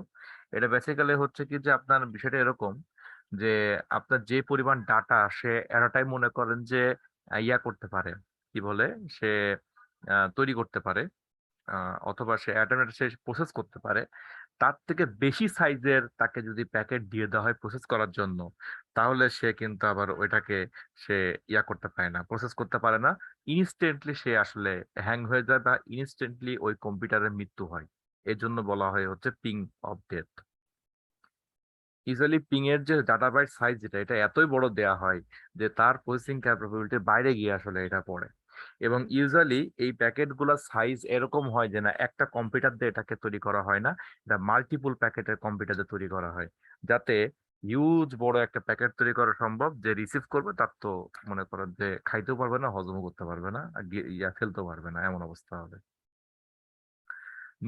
এটা বেসিক্যালি হচ্ছে কি যে আপনার বিষয়টা এরকম যে আপনার যে পরিমাণ ডাটা সে এতটাই মনে করেন যে করতে পারে, কি বলে, সে তৈরি করতে পারে, অথবা সে অ্যাটমের সে প্রসেস করতে পারে, তার থেকে বেশি সাইজের তাকে যদি প্যাকেট দিয়ে দেওয়া হয় প্রসেস করার জন্য, তাহলে সে কিন্তু আবার ওইটাকে সে করতে পারে না, প্রসেস করতে পারে না। ইনস্ট্যান্টলি সে আসলে হ্যাং হয়ে যায়, বা ইনস্ট্যান্টলি ওই কম্পিউটারের মৃত্যু হয়। এর জন্য বলা হয় হচ্ছে ping of death. Usually ping এর যে ডাটা বাইট সাইজ যেটা, এটা এতই বড় দেয়া হয় যে তার প্রসেসিং ক্যাপাবিলিটির বাইরে গিয়ে আসলে এটা পড়ে। এবং ইউজুয়ালি এই প্যাকেট গুলোর সাইজ এরকম হয় যে না একটা কম্পিউটার দিয়ে এটাকে তৈরি করা হয় না, এটা মাল্টিপল প্যাকেটের কম্পিউটার দিয়ে তৈরি করা হয়, যাতে হিউজ বড় একটা প্যাকেট তৈরি করা সম্ভব, যে রিসিভ করবে তার তো মনে করেন যে খাইতেও পারবে না, হজমও করতে পারবে না, আর ইয়া ফেলতেও পারবে না, এমন অবস্থা হবে।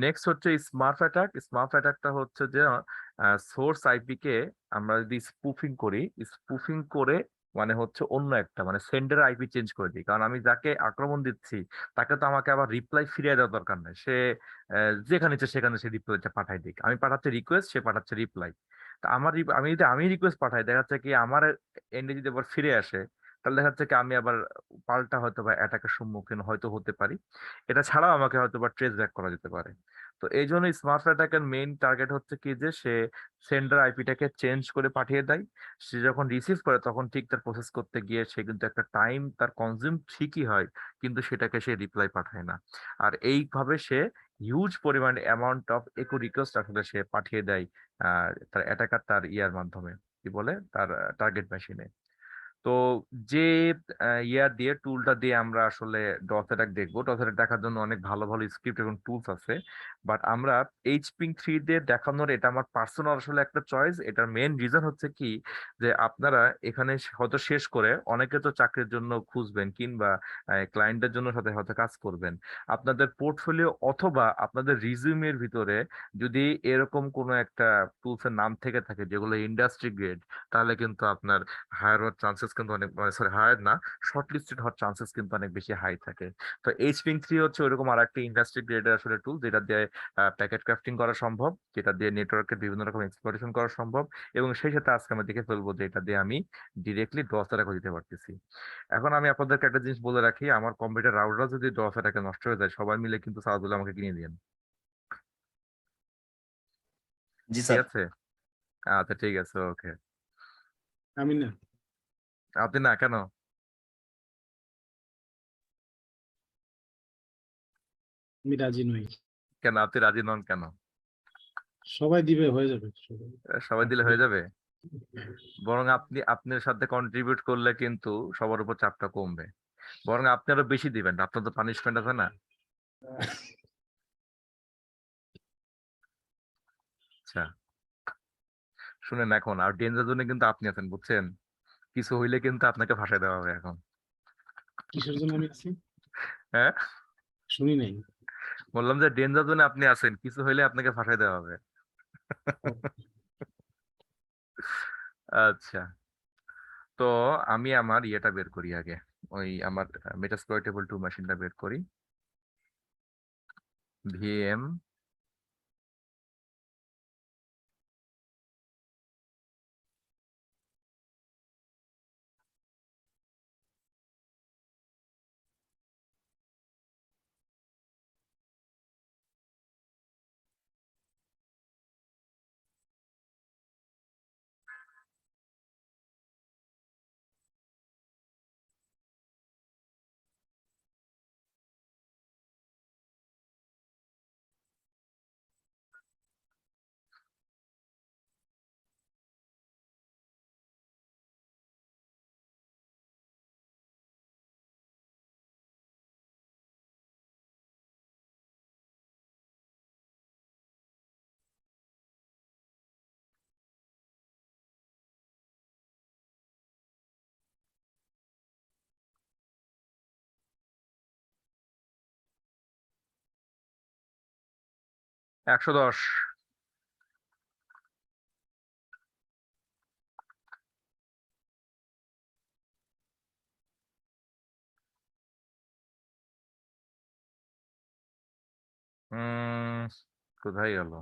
নেক্সট হচ্ছে স্মার্ট অ্যাটাক। স্মার্ট অ্যাটাকটা হচ্ছে যে সোর্স আইপি কে আমরা যদি স্পুফিং করি, স্পুফিং করে মানে হচ্ছে অন্য একটা মানে সেন্ডার আইপি চেঞ্জ করে দিই। কারণ আমি যাকে আক্রমণ দিচ্ছি তাকে তো আমাকে আবার রিপ্লাই ফিরিয়ে দেওয়ার দরকার নেই, সে যেখানে ইচ্ছে সেখানে সে রিপ্লাইটা পাঠাই দিক। আমি পাঠাচ্ছি রিকোয়েস্ট, সে পাঠাচ্ছে রিপ্লাই। তা আমার আমি রিকোয়েস্ট পাঠাই, দেখা যাচ্ছে কি আমার এন্ডে যদি আবার ফিরে আসে, তাহলে দেখা যাচ্ছে কি আমি আবার পাল্টা হয়তো বা অ্যাটাকের সম্মুখীন হয়তো হতে পারি। এটা ছাড়াও আমাকে হয়তো বা ট্রেস ব্যাক করা যেতে পারে। তো এই জন্য স্মার্ট অ্যাটাকের মেইন টার্গেট হচ্ছে কি যে সে সেন্ডার আইপিটাকে চেঞ্জ করে পাঠিয়ে দেয়। সে যখন রিসিভ করে তখন ঠিক তার প্রসেস করতে গিয়ে সে কিন্তু একটা টাইম তার কনজিউম ঠিকই হয়, কিন্তু সেটাকে সে রিপ্লাই পাঠায় না। আর এইভাবে সে হিউজ পরিমাণ অ্যামাউন্ট অফ ইকো রিকোয়েস্ট আসলে সে পাঠিয়ে দেয় তার অ্যাটাকার তার ইয়ার মাধ্যমে, কি বলে তার টার্গেট মেশিনে। তো যে ইয়ার দিয়ে টুলটা দিয়ে আমরা আসলে ডস অ্যাটাক দেখবো, ডস অ্যাটাক দেখার জন্য অনেক ভালো ভালো স্ক্রিপ্ট এবং টুলস আছে। বাট আমরা এইচপিং 3 দিয়ে দেখানোর, এটা আমার পার্সোনাল আসলে একটা চয়েস। এটার মেইন রিজন হচ্ছে কি যে আপনারা এখানে হয়তো শেষ করে অনেকে তো চাকরির জন্য খুঁজবেন কিংবা ক্লায়েন্টের জন্য সাথে হয়তো কাজ করবেন। আপনাদের পোর্টফোলিও অথবা আপনাদের রিজিউমের ভিতরে যদি এরকম কোনো একটা টুলস এর নাম থেকে থাকে যেগুলো ইন্ডাস্ট্রি গ্রেড, তাহলে কিন্তু আপনার হায়ার হওয়ার চান্সেস কিন্তু অনেক, সরি হায়ার না, শর্ট লিস্টেড হওয়ার চান্সেস কিন্তু অনেক বেশি হাই থাকে। তো এইচপিং 3 হচ্ছে ওইরকম আর একটা ইন্ডাস্ট্রি গ্রেডের আসলে টুল, যেটা দিয়ে প্যাকেট ক্রাফটিং করা সম্ভব, যেটা দিয়ে নেটওয়ার্কের বিভিন্ন রকম এক্সপ্লয়টেশন করা সম্ভব, এবং সেই সাথে আজকে আমি দেখে ফেলবো যে এটা দিয়ে আমি ডিরেক্টলি ডস অ্যাটাক দিতে পারতেছি। এখন আমি আপনাদেরকে একটা জিনিস বলে রাখি, আমার কম্পিউটার রাউটার যদি ডস অ্যাটাকে নষ্ট হয়ে যায়, সবাই মিলে কিন্তু সাহায্য আমাকে কিনে দিন। জি ঠিক স্যার। আছে? আচ্ছা ঠিক আছে, ওকে। আমি না, আপনি না কেন? আমি রাজি নই। কেন আপনি রাজি নন কেন? সবাই দিবে, হয়ে যাবে সবাই। সবাই দিলে আপনি হয়ে যাবে? বরং আপনি আপনার সাথে কন্ট্রিবিউট করলে কিন্তু সবার উপর চাপটা কমবে। বরং আপনি আরো বেশি দিবেন, আপনার তো পানিশমেন্ট আছে না? আচ্ছা শুনেন, এখন আর ডেঞ্জার জোনে কিন্তু আপনি আছেন, বুঝছেন? কিছু হইলে কিন্তু আপনাকে ফাঁসাই দেওয়া হবে এখন। কিসের জন্য আমি আছি হ্যাঁ, শুনি নাই। বললাম যে ডেঞ্জার জোনে আপনি আছেন, কিছু হইলে আপনাকে ফাঁসাই দেওয়া হবে। আচ্ছা, তো আমি আমার ইয়েটা বের করি আগে, ওই আমার মেটাস্প্লয়েটেবল 2 মেশিনটা বের করি। ভিএম একশো 10। উম কোথায় গেল?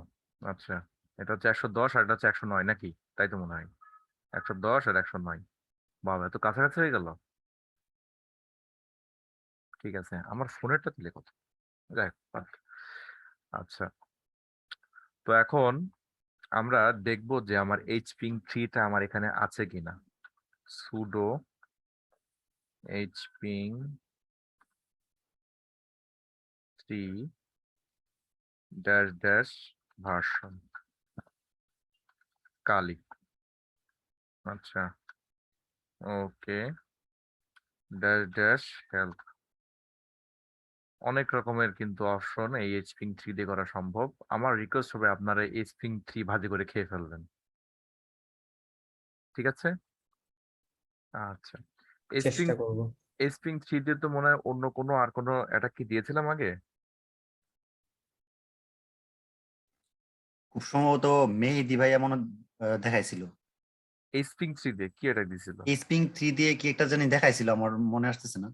আচ্ছা, এটা হচ্ছে 110 আর এটা হচ্ছে 109 নাকি? তাই তো মনে হয় 110 আর 109। বাবা, এত কাছাকাছি হয়ে গেল। ঠিক আছে, আমার ফোনেরটা দিলে কত? যাই হোক, বাদ। আচ্ছা, তো এখন আমরা দেখবো যে আমার এইচপিং 3টা আমার এখানে আছে কিনা। সুডো এইচপিং 3 ড্যাশ ড্যাশ ভার্সন কালি। আচ্ছা, ওকে, ড্যাশ ড্যাশ হেল্প। অনেক রকমের কিন্তু অপশন এই এইচপিং 3 দিয়ে করা সম্ভব। আমার রিকোয়েস্ট হবে আপনারা এইচপিং 3 ভাজি করে খেয়ে ফেলবেন। ঠিক আছে? আচ্ছা, স্প্রিং চেষ্টা করব। স্প্রিং 3 দিয়ে তো মনে হয় অন্য কোনো আর কোনো অ্যাটাক কি দিয়েছিলাম আগে? খুব সম্ভবত মেহেদি ভাই এমন দেখাইছিল। স্প্রিং 3 দিয়ে কি অ্যাটাক দিছিল? স্প্রিং 3 দিয়ে কি একটা জানি দেখাইছিল, আমার মনে আসতেছে না।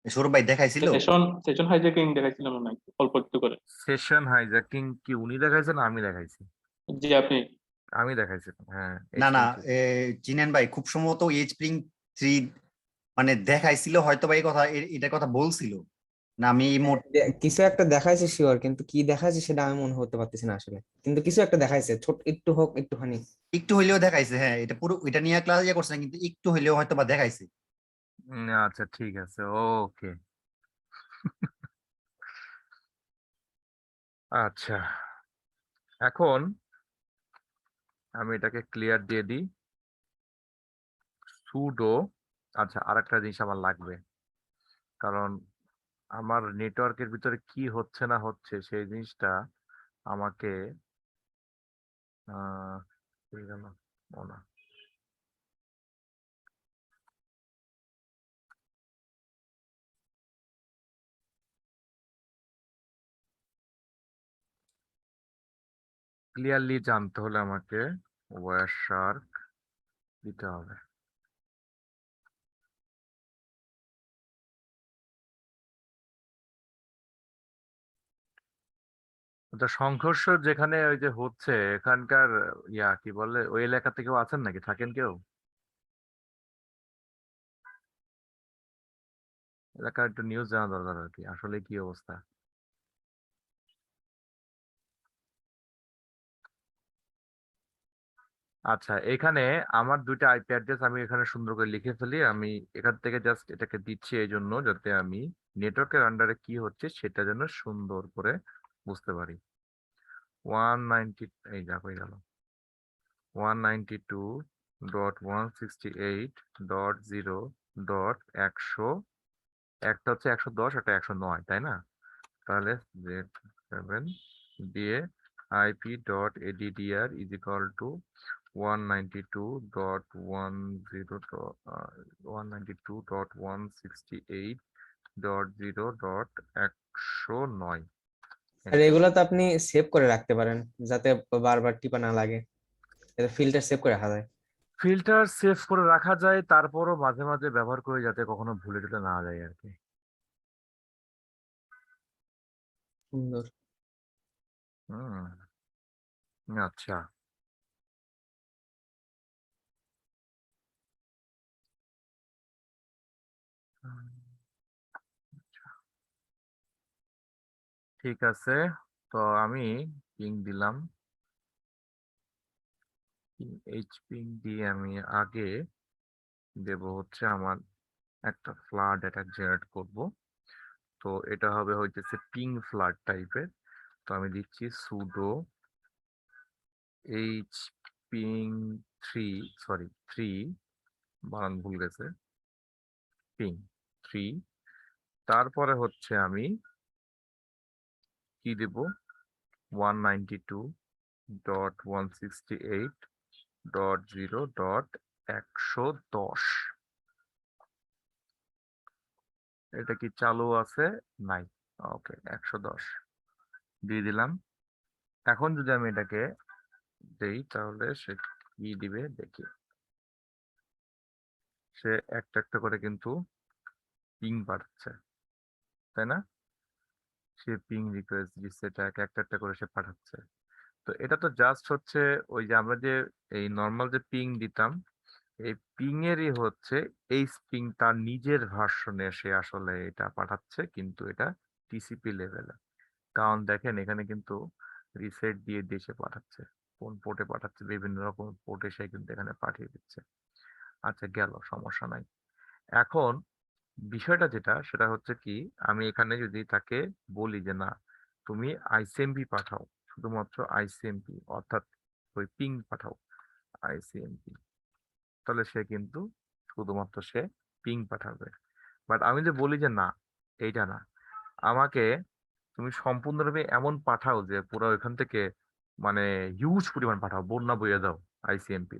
সৌরভ ভাই দেখাইছিল। সেশন হাইজ্যাকিং দেখাইছিলাম মনে হয় অল্প একটু করে। সেশন হাইজ্যাকিং কি উনি দেখাইছে না আমি দেখাইছি? জি আপনি। আমি দেখাইছিলাম, হ্যাঁ। না না, স্প্রিং 3 জিনেন ভাই খুব সম্ভবত স্প্রিং 3 মানে দেখাইছিল, হয়তো ভাই কথা এটার কথা বলছিল না। আমি এই মুহূর্তে কিছু একটা দেখাইছে শিওর, কিন্তু কি দেখাইছে সেটা আমি মনে হতে পারতেছি না আসলে, কিন্তু কিছু একটা দেখাইছে, ছোট একটু হোক একটুখানি। একটু হইলেও দেখাইছে, হ্যাঁ। এটা পুরো এটা নিয়ে ক্লাস করছে না, কিন্তু একটু হইলেও হয়তো বা দেখাইছে। আচ্ছা ঠিক আছে, ওকে। আচ্ছা, এখন আমি এটাকে ক্লিয়ার দিয়ে দিই। সুডো, আচ্ছা আরেকটা জিনিস আমার লাগবে, কারণ আমার নেটওয়ার্কের ভিতরে কি হচ্ছে না হচ্ছে সেই জিনিসটা আমাকে কই গেল? ও না, ক্লিয়ারলি জানতে হলে আমাকে ওয়ারশার্ক দিতে হবে। আচ্ছা, সংঘর্ষ যেখানে ওই যে হচ্ছে এখানকার কি বলে, ওই এলাকা থেকেও আছেন নাকি, থাকেন কেউ? এলাকার একটু নিউজ জানা দরকার আর কি, আসলে কি অবস্থা। আচ্ছা, এখানে আমার দুইটা আইপি অ্যাড্রেস আমি এখানে সুন্দর করে লিখে ফেলি। আমি এখান থেকে জাস্ট এটাকে দিচ্ছি এই জন্য যাতে আমি নেটওয়ার্কের আন্ডারে কি হচ্ছে সেটা যেন সুন্দর করে বুঝতে পারি। 190, এই যা হয়ে গেল, 192.168.0.100, একটা হচ্ছে 110, একটা 109, তাই না? তাহলে Z7 দিয়ে IP.addr is equal to 192.168.0.109। আর এগুলো তো আপনি সেভ করে রাখতে পারেন, যাতে বারবার টিপা না লাগে, এটা ফিল্টার সেভ করে রাখা যায়। ফিল্টার সেভ করে রাখা যায়, তারপরও মাঝে মাঝে ব্যবহার করে যাতে কখনো ভুলে টুলে না যায় আর কি। সুন্দর। হুম, আচ্ছা। ঠিক আছে, তো আমি পিং দিলাম। পিং দিয়ে আমি আগে দেব হচ্ছে আমার একটা ফ্লাড অ্যাটাক জেনারেট করব। তো এটা হবে হইতেছে পিং ফ্লাড টাইপের। তো আমি দিচ্ছি সুডো এইচ পিং 3 বানান ভুল গেছে, পিং 3। তারপরে হচ্ছে আমি কি দেব, 192.168.0.110। এটা কি চালু আছে? নাই, ওকে, 110 দিয়ে দিলাম। এখন যদি আমি এটাকে দেই তাহলে সে কি দিবে দেখি। সে একটা একটা করে কিন্তু পিং পাঠাচ্ছে, তাই না? সে পিং রিকোয়েস্ট দিচ্ছে, এটা একটা একটা করে সে পাঠাচ্ছে। তো এটা তো জাস্ট হচ্ছে ওই যে আমরা যে এই নর্মাল যে পিং দিতাম, এই পিং এরই হচ্ছে এই পিং তার নিজের ভার্সনে সে আসলে এটা পাঠাচ্ছে, কিন্তু এটা টিসিপি লেভেলে। কারণ দেখেন এখানে কিন্তু রিসেট দিয়ে দেশে পাঠাচ্ছে, কোন পোর্টে পাঠাচ্ছে, বিভিন্ন রকম পোর্টে সে কিন্তু এখানে পাঠিয়ে দিচ্ছে। আচ্ছা গেল, সমস্যা নাই। এখন বিষয়টা যেটা সেটা হচ্ছে কি, আমি এখানে যদি তাকে বলি যে না তুমি আইসিএমপি পাঠাও, শুধুমাত্র আইসিএমপি, অর্থাৎ ওই পিং পাঠাও আইসিএমপি, তাহলে সে কিন্তু শুধুমাত্র সে পিং পাঠাবে। বাট আমি যে বলি যে না, এইটা না, আমাকে তুমি সম্পূর্ণরূপে এমন পাঠাও যে পুরো ওইখান থেকে মানে হিউজ পরিমাণ পাঠাও, বন্যা বইয়ে দাও, আইসিএমপি।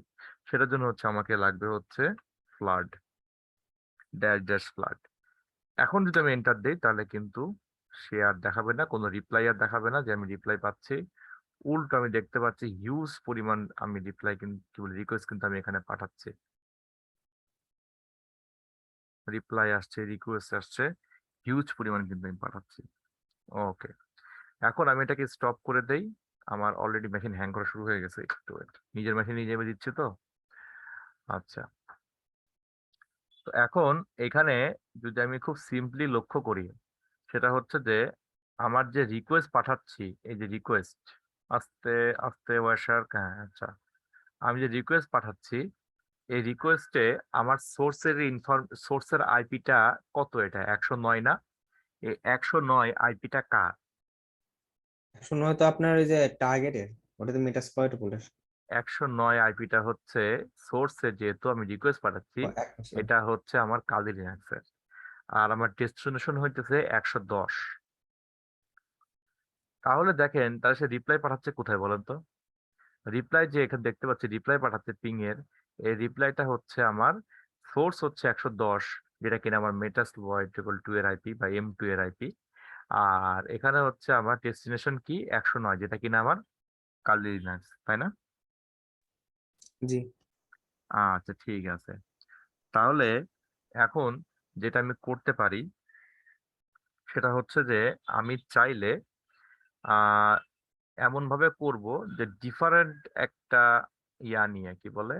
সেটার জন্য হচ্ছে আমাকে লাগবে হচ্ছে ফ্লাড, ড্যাশ ড্যাশ ফ্লাড। এখন যদি আমি এন্টার দিই তাহলে কিন্তু সে আর দেখাবে না, কোনো রিপ্লাই আর দেখাবে না যে আমি রিপ্লাই পাচ্ছি। উল্টো আমি দেখতে পাচ্ছি হিউজ পরিমাণ আমি রিপ্লাই কিন্তু রিকোয়েস্ট কিন্তু আমি এখানে পাঠাচ্ছি, রিপ্লাই আসছে, রিকোয়েস্ট আসছে, হিউজ পরিমাণ কিন্তু আমি পাঠাচ্ছি। ওকে, এখন আমি এটাকে স্টপ করে দেই। আমার অলরেডি মেশিন হ্যাং করা শুরু হয়ে গেছে, একটু wait। নিজের মেশিন নিজে আমি দিচ্ছি তো। আচ্ছা, তো এখন এখানে যদি আমি খুব সিম্পলি লক্ষ্য করি, সেটা হচ্ছে যে আমার যে রিকোয়েস্ট পাঠাচ্ছি, এই যে রিকোয়েস্ট, আস্তে আস্তে ওয়াশার, হ্যাঁ আচ্ছা, আমি যে রিকোয়েস্ট পাঠাচ্ছি এই রিকোয়েস্টে আমার সোর্সের আইপিটা কত? এটা 109 না? এই 109 আইপিটা কার? 109 তো আপনার ওই যে টার্গেটের, ওটা তো মেটাস্প্লয়েট বলে। 109 আইপিটা হচ্ছে সোর্সে, যেহেতু আমি রিকোয়েস্ট পাঠাচ্ছি, এটা হচ্ছে আমার কালি লিনাক্সের, আর আমার ডেস্টিনেশন হইতেছে 110। তাহলে দেখেন, তাহলে সে রিপ্লাই পাঠাচ্ছে কোথায় বলেন তো? রিপ্লাই যে এখানে দেখতে পাচ্ছি রিপ্লাই পাঠাচ্ছে পিং এর, এই রিপ্লাইটা হচ্ছে আমার সোর্স হচ্ছে 110, যেটা কিনা আমার মেটাস্প্লয়েট 222 এর আইপি বা M2 এর আইপি। আর এখানে হচ্ছে আমার ডেস্টিনেশন কি 109, যেটা কিনা আমার কালি লিনাক্স, তাই না? জি। আচ্ছা ঠিক আছে, তাহলে এখন যেটা আমি করতে পারি সেটা হচ্ছে যে আমি চাইলে আহ এমন ভাবে করব যে ডিফারেন্ট একটা নিয়ে, কি বলে,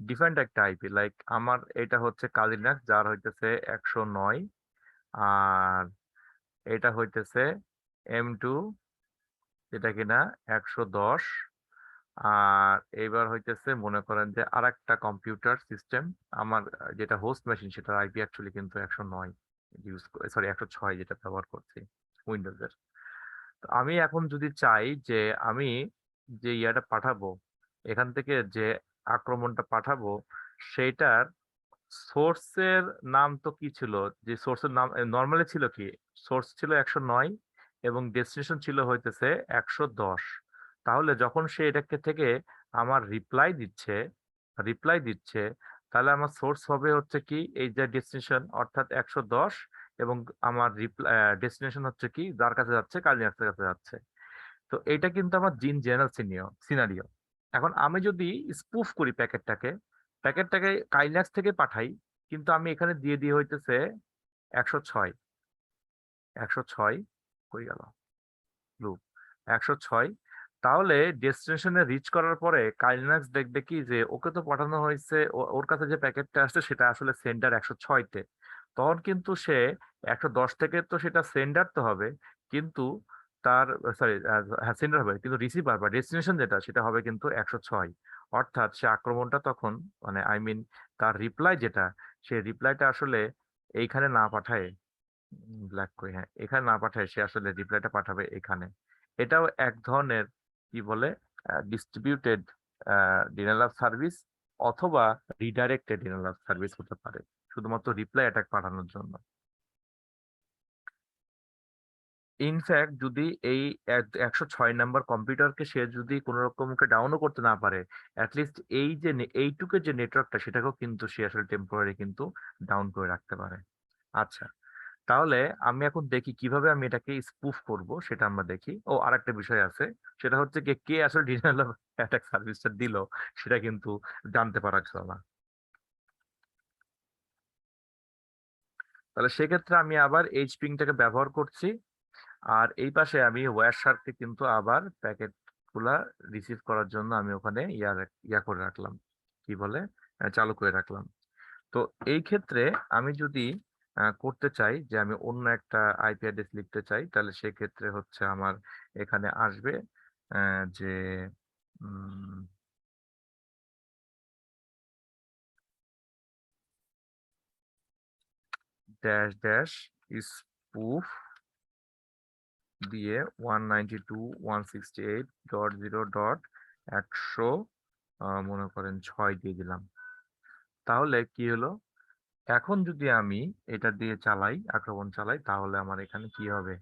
ডিফারেন্ট একটা আইপি, লাইক আমার এটা হচ্ছে কালিনাক্স যার হইতেছে 109, আর এটা হইতেছে M2 যেটা কিনা 110, আর এইবার হইতেছে মনে করেন যে আর একটা কম্পিউটার সিস্টেম, আমার যেটা হোস্ট মেশিন সেটার আইপি অ্যাকচুয়ালি কিন্তু 109 ইউজ, সরি 106 যেটা ব্যবহার করছি উইন্ডোজের। তো আমি এখন যদি চাই যে আমি যে ইয়াটা পাঠাবো, এখান থেকে যে আক্রমণটা পাঠাবো, সেইটার সোর্সের নাম তো কি ছিল? যে সোর্সের নাম নর্মালি ছিল কি, সোর্স ছিল 109 এবং ডেস্টিনেশন ছিল হইতেছে 110। তাহলে যখন সে এটাকে থেকে আমার রিপ্লাই দিচ্ছে, তাহলে আমার সোর্স হবে হচ্ছে কি এই যে ডেস্টিনেশন অর্থাৎ 110, এবং আমার ডেস্টিনেশন হচ্ছে কি যার কাছে যাচ্ছে, কালিনাক্সের কাছে যাচ্ছে। তো এটা কিন্তু আমার জেনারেল সিনারিও। এখন আমি যদি স্পুফ করি প্যাকেটটাকে কাইনাক্স থেকে পাঠাই, কিন্তু আমি এখানে দিয়ে দিয়ে হইতেছে 106, 106 কই গেল লুপ, 106। তাহলে ডেস্টিনেশনে রিচ করার পরে কাইনাক্স দেখবে কি যে ওকে তো পাঠানো হয়েছে, ওর কাছে যে প্যাকেটটা আসছে সেটা আসলে সেন্ডার 106-তে। তখন কিন্তু সে 110 থেকে তো সেটা সেন্ডার তো হবে, কিন্তু তার, সরি, হ্যাঁ সেন্ডার হবে, কিন্তু রিসিভার বা ডেস্টিনেশন যেটা সেটা হবে কিন্তু 106। অর্থাৎ সে আক্রমণটা তখন, মানে আই মিন তার রিপ্লাই যেটা, সে রিপ্লাইটা আসলে এইখানে না পাঠায়, ব্ল্যাক কই, হ্যাঁ এখানে না পাঠায় সে আসলে রিপ্লাইটা পাঠাবে এখানে। এটাও এক ধরনের কি বলে ডিস্ট্রিবিউটেড ডিনাল অফ সার্ভিস অথবা রিডাইরেক্টেড ডিনাল অফ সার্ভিস হতে পারে, শুধুমাত্র রিপ্লাই অ্যাটাক পাঠানোর জন্য। ইনফ্যাক্ট যদি এই 106 নাম্বার কম্পিউটারকে সে যদি কোনো রকমকে ডাউনও করতে না পারে, অ্যাটলিস্ট এই যে এইটুকের যে নেটওয়ার্কটা সেটাকেও কিন্তু সে আসলে টেম্পোরারি কিন্তু ডাউন করে রাখতে পারে। আচ্ছা, তাহলে আমি এখন দেখি কিভাবে আমি এটাকে স্পুফ করব, সেটা আমরা দেখি। ও আরেকটা বিষয় আছে, সেটা হচ্ছে কে আসলে ডিনাল অ্যাটাক সার্ভিসটা দিল সেটা কিন্তু জানতে পারা গেল না। তাহলে সেক্ষেত্রে আমি আবার এইচপিংটাকে ব্যবহার করছি, আর এই পাশে আমি ওয়্যারশার্ককে কিন্তু আবার প্যাকেট গুলা রিসিভ করার জন্য আমি ওখানে ইয়া করে রাখলাম, কি বলে, চালু করে রাখলাম। তো এই ক্ষেত্রে আমি যদি করতে চাই যে আমি অন্য একটা আইপি অ্যাড্রেস লিখতে চাই, তাহলে সেক্ষেত্রে হচ্ছে আমার এখানে আসবে যে ড্যাশ ড্যাশ স্পুফ দিয়ে 192.168.0.100 মনে করেন 6 দিয়ে দিলাম। তাহলে কি হলো, এখন যদি আমি এটা দিয়ে আক্রমণ চালাই, তাহলে আমার এখানে কি হবে?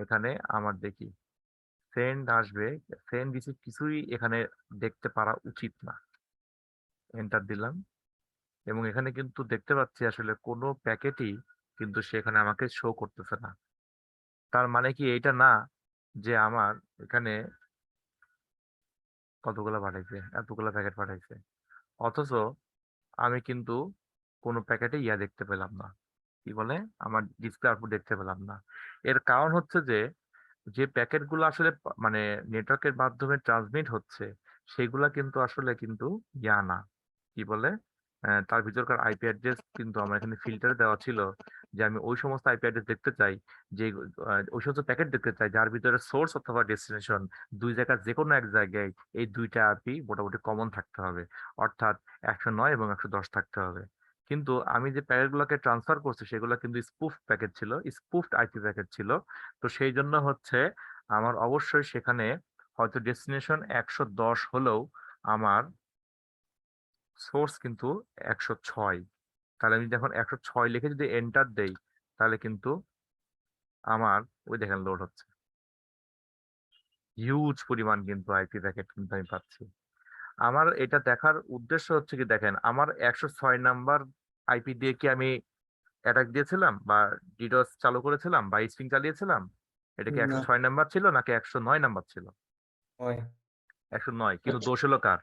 এখানে আমার দেখি সেন্ড আসবে, সেন্ড রিসিভ কিছুই এখানে দেখতে পারা উচিত না। এন্টার দিলাম এবং এখানে কিন্তু দেখতে পাচ্ছি আসলে কোনো প্যাকেটই কিন্তু সেখানে আমাকে শো করতেছে না। তার মানে কি এইটা না যে আমার এখানে কতগুলো পাঠাইছে, এতগুলো প্যাকেট পাঠাইছে, অথচ আমি কিন্তু কোনো প্যাকেটে দেখতে পেলাম না, কি বলে আমার ডিসপ্লে আউটপুট দেখতে পেলাম না। এর কারণ হচ্ছে যে যে প্যাকেট গুলো আসলে মানে নেটওয়ার্কের মাধ্যমে ট্রান্সমিট হচ্ছে সেগুলা কিন্তু আসলে কিন্তু না, কি বলে তার ভিতরকার আইপি অ্যাড্রেস কিন্তু আমার এখানে ফিল্টারে দেওয়া ছিল যে আমি ওই সমস্ত আইপি অ্যাড্রেস দেখতে চাই, যে ওই সমস্ত প্যাকেট দেখতে চাই যার ভিতরে সোর্স অথবা ডেস্টিনেশন দুই জায়গার যে কোনো এক জায়গায় এই দুইটা আইপি মোটামুটি কমন থাকতে হবে, অর্থাৎ 109 এবং 110 থাকতে হবে। কিন্তু আমি যে প্যাকেটগুলোকে ট্রান্সফার করছি সেগুলো কিন্তু স্পুফ প্যাকেট ছিল, স্পুফড আইপি প্যাকেট ছিল। তো সেই জন্য হচ্ছে আমার অবশ্যই সেখানে হয়তো ডেস্টিনেশন 110 হলেও আমার সোর্স কিন্তু 106। তাহলে আমি যখন 106 লিখে যদি এন্টার দেই তাহলে কিন্তু আমার ওই দেখেন লোড হচ্ছে, হিউজ পরিমাণ কিন্তু আইপি প্যাকেট কিন্তু আমি পাচ্ছি। আমার এটা দেখার উদ্দেশ্য হচ্ছে কি, দেখেন আমার 106 নাম্বার আইপি দিয়ে কি আমি অ্যাটাক দিয়েছিলাম বা ডিডোস চালু করেছিলাম বা স্ট্রিং চালিয়েছিলাম? এটা কি না 106 নাম্বার ছিল নাকি 109 নাম্বার ছিল? ছয় 109, কিন্তু দোষ হলো কার?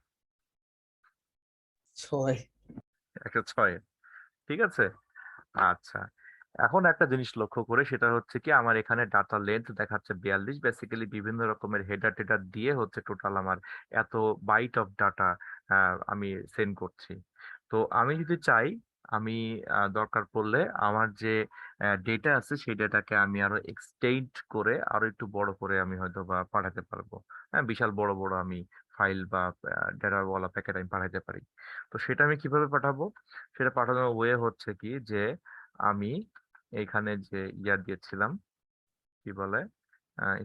ছয় 106। ঠিক আছে, আচ্ছা। এখন একটা জিনিস লক্ষ্য করে সেটা হচ্ছে কি, আমার এখানে ডাটা লেন্থ দেখাচ্ছে 42, বেসিক্যালি বিভিন্ন রকমের হেডার টেডার দিয়ে হচ্ছে টোটাল আমার এত বাইট অফ ডাটা আমি সেন্ড করছি। তো আমি যদি চাই, আমি দরকার পড়লে আমার যে ডেটা আছে সেই ডেটাকে আমি আরো এক্সটেন্ড করে আরো একটু বড় করে আমি হয়তো বা পাঠাতে পারবো। হ্যাঁ, বিশাল বড় বড় আমি ফাইল বা ডেটাওয়ালা প্যাকেট আমি পাঠাতে পারি। তো সেটা আমি কিভাবে পাঠাবো? সেটা পাঠানোর ওয়ে হচ্ছে কি যে আমি এইখানে যে দিয়েছিলাম, কি বলে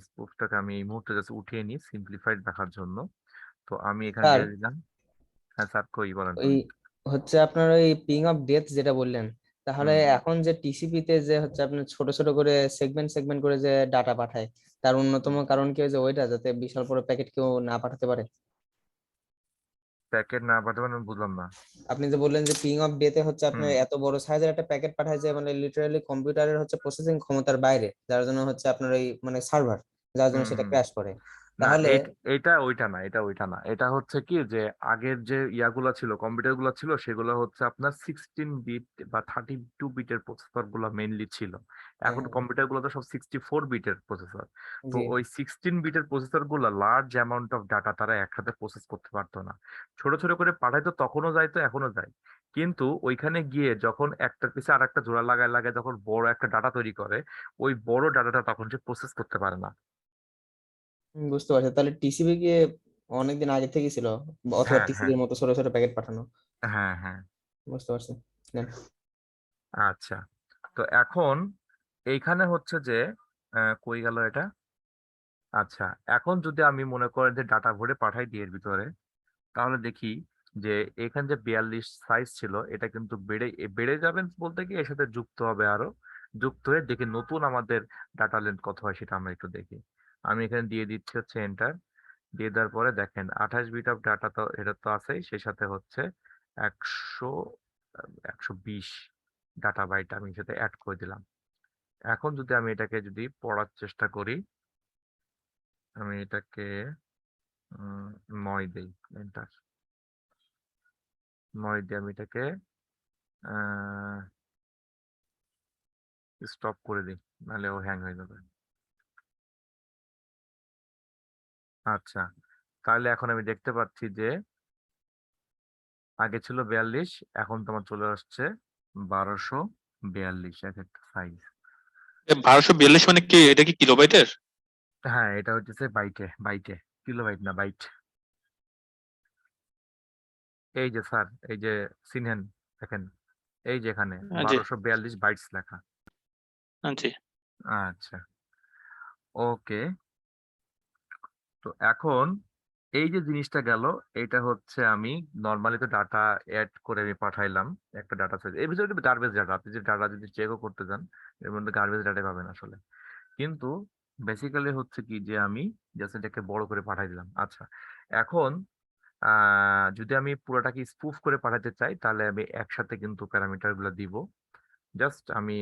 স্পুফটাকে আমি এই মুহূর্তে জাস্ট উঠিয়ে নিই সিম্পলিফাইড রাখার জন্য। তো আমি এখানে স্যার দিয়ে দিলাম। হ্যাঁ স্যার, কই বলেন ওই তুমি। হচ্ছে আপনার ওই পিং অফ ডেথ যেটা বললেন, তাহলে হুম। এখন যে টিসিপি তে যে হচ্ছে আপনার ছোট ছোট করে সেগমেন্ট সেগমেন্ট করে যে ডাটা পাঠায়, তার অন্যতম কারণ কি যে ওইটা যাতে বিশাল বড় প্যাকেট কেউ না পাঠাতে পারে? প্যাকেট না পাঠাবেন আমি বুঝলাম না। আপনি যে বললেন যে পিং অফ ডেতে হচ্ছে আপনার হুম এত বড় সাইজের একটা প্যাকেট পাঠায় যে মানে লিটারালি কম্পিউটারের হচ্ছে প্রসেসিং ক্ষমতার বাইরে, যার জন্য হচ্ছে আপনার ওই মানে সার্ভার, যার জন্য হুম সেটা হুম। ক্র্যাশ করে। না, তাহলে এটা ওইটা না, এটা হচ্ছে কি যে আগের যে ইয়াগুলা ছিল, কম্পিউটার গুলা ছিল, সেগুলো হচ্ছে আপনার 16 বিট বা 32 বিটের প্রসেসর গুলা মেইনলি ছিল। হ্যাঁ এখন হ্যাঁ কম্পিউটার গুলো তো সব 64 বিটের প্রসেসর। তো জি ওই 16 বিটের প্রসেসর গুলা লার্জ অ্যামাউন্ট অফ ডাটা তারা একসাথে প্রসেস করতে পারতো না। ছোট ছোট করে পাঠাইতো, তখনও যাইতো, এখনো যায়। কিন্তু ওইখানে গিয়ে যখন একটার পিছে আর একটা জোড়া লাগায় লাগায় যখন বড় একটা ডাটা তৈরি করে, ওই বড় ডাটাটা তখন সে প্রসেস করতে পারে না। বুঝতে পারছি। তাহলে টিসিবি কি অনেকদিন আগে থেকে ছিল, অথবা হ্যাঁ হ্যাঁ টিসিবির মতো ছোট ছোট প্যাকেট পাঠানো? হ্যাঁ হ্যাঁ। বুঝতে পারছি। নেন। আচ্ছা, তো এখন এইখানে হচ্ছে যে কই গেল এটা? আচ্ছা, এখন যদি আমি মনে করেন যে ডাটা ভরে পাঠাই দিয়ে এর ভিতরে, তাহলে দেখি যে এখানে যে 42 সাইজ ছিল এটা কিন্তু বেড়ে যাবেন বলতে কি এর সাথে যুক্ত হবে আরো, যুক্ত হয়ে দেখি নতুন আমাদের ডাটা লেন্থ কত হয় সেটা আমরা একটু দেখি। আমি এখানে দিয়ে দিচ্ছি হচ্ছে এন্টার। দিয়ে দেওয়ার পরে দেখেন 28 বিট অফ ডাটা তো এটা তো আছেই, সেই সাথে হচ্ছে 100 120 ডাটা বাইট আমি সাথে অ্যাড করে দিলাম। এখন যদি আমি এটাকে যদি পড়ার চেষ্টা করি, আমি এটাকে 9 দেই, এন্টার। 9 দিয়ে আমি এটাকে স্টপ করে দিই, নাহলে ও হ্যাং হয়ে যাবে। আচ্ছা, তাহলে এখন আমি দেখতে পাচ্ছি যে আগে ছিল 42, এখন তোমার চলে আসছে 1242 এক একটা সাইজ। 1242 মানে কি, এটা কি কিলোবাইটের? হ্যাঁ, এটা হচ্ছে বাইটে, কিলোবাইট না, বাইট। এই যে স্যার, এই যে সিনহেন দেখেন, এই যে এখানে জি 1242 বাইটস লেখা। জি। আচ্ছা, ওকে। তো এখন এই যে জিনিসটা গেল, এটা হচ্ছে আমি নর্মালি তো ডাটা অ্যাড করে আমি পাঠাইলাম একটা ডাটা সাইজ, এর ভিতরে কিন্তু গার্বেজ ডাটা, আপনি যে ডাটা যদি চেকও করতে যান এর মধ্যে গার্বেজ ডাটা পাবেন আসলে। কিন্তু বেসিক্যালি হচ্ছে কি যে আমি জাস্ট এটাকে বড় করে পাঠাই দিলাম। আচ্ছা, এখন যদি আমি পুরোটাকে স্পুফ করে পাঠাতে চাই তাহলে আমি একসাথে কিন্তু প্যারামিটার গুলো দিব। জাস্ট আমি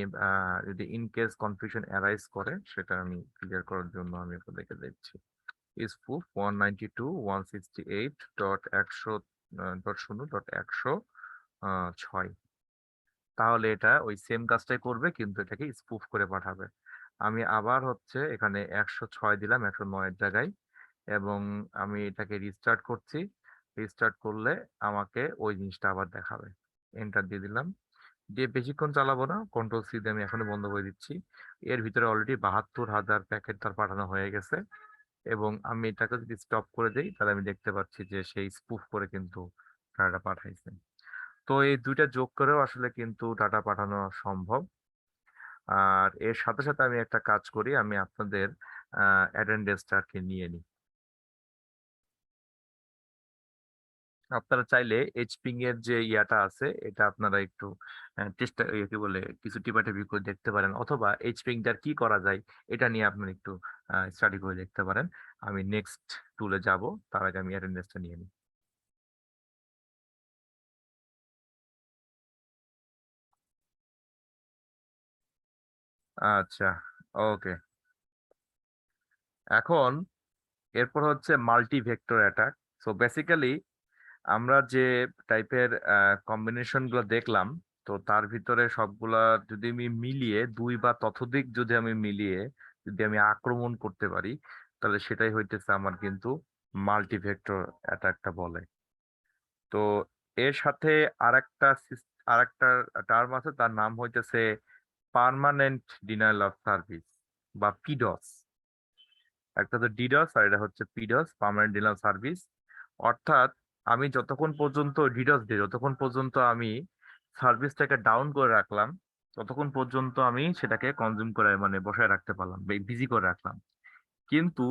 যদি ইন কেস কনফিউশন অ্যারাইজ করে সেটা আমি ক্লিয়ার করার জন্য আমি আপনাদেরকে দিচ্ছি। স্পুফ 192.168.0.106, তাহলে এটা ওই সেম কাজটাই করবে কিন্তু এটাকে স্পুফ করে পাঠাবে। আমি আবার হচ্ছে এখানে 106 দিলাম 109 এর জায়গায়, এবং আমি এটাকে রিস্টার্ট করছি। রিস্টার্ট করলে আমাকে ওই জিনিসটা আবার দেখাবে। এন্টার দিয়ে দিলাম, দিয়ে বেশিক্ষণ চালাবো না, কন্ট্রোল সি দিয়ে আমি এখনই বন্ধ করে দিচ্ছি। এর ভিতরে অলরেডি 72,000 প্যাকেট তার পাঠানো হয়ে গেছে, এবং আমি এটাকে যদি স্টপ করে দেই তাহলে আমি দেখতে পাচ্ছি যে সেই স্পুফ করে কিন্তু ডাটা পাঠাইছে। তো এই দুইটা যোগ করেও আসলে কিন্তু ডাটা পাঠানো সম্ভব। আর এর সাথে সাথে আমি একটা কাজ করি, আমি আপনাদের অ্যাটেন্ডেন্সটা আর কি নিয়ে নিই। আপনারা চাইলে এইচপিং এর যে ইয়াটা আছে এটা আপনারা একটু চেষ্টা কি বলে কিছু টিপাটিপি করে দেখতে পারেন, অথবা এইচপিং টার কি করা যায় এটা নিয়ে আপনারা একটু স্টাডি করে দেখতে পারেন। আমি নেক্সট টুলে যাব, তার আগে আমি অ্যাটেন্ডেন্সটা নিয়ে নিই। আচ্ছা, ওকে। এখন এরপর হচ্ছে multi vector attack. So basically আমরা যে টাইপের কম্বিনেশন গুলো দেখলাম, তো তার ভিতরে সবগুলা যদি আমি মিলিয়ে দুই বা ততোধিক যদি আমি মিলিয়ে যদি আমি আক্রমণ করতে পারি, তাহলে সেটাই হইতেছে আমার কিন্তু মাল্টিভেক্টর অ্যাটাকটা বলে। তো এর সাথে আরেকটা আরেকটা টার্ম আছে, তার নাম হইতেছে পার্মানেন্ট ডিনায়াল অফ সার্ভিস বা পিডস। একটা তো ডিডস আর এটা হচ্ছে পিডস, পার্মানেন্ট ডিনায়াল সার্ভিস। অর্থাৎ আমি যতক্ষণ পর্যন্ত ডিডস দিই, যতক্ষণ পর্যন্ত আমি সার্ভিসটাকে ডাউন করে রাখলাম, ততক্ষণ পর্যন্ত আমি সেটাকে কনজিউম করে মানে বসায় রাখতে পারলাম, বিজি করে রাখলাম। কিন্তু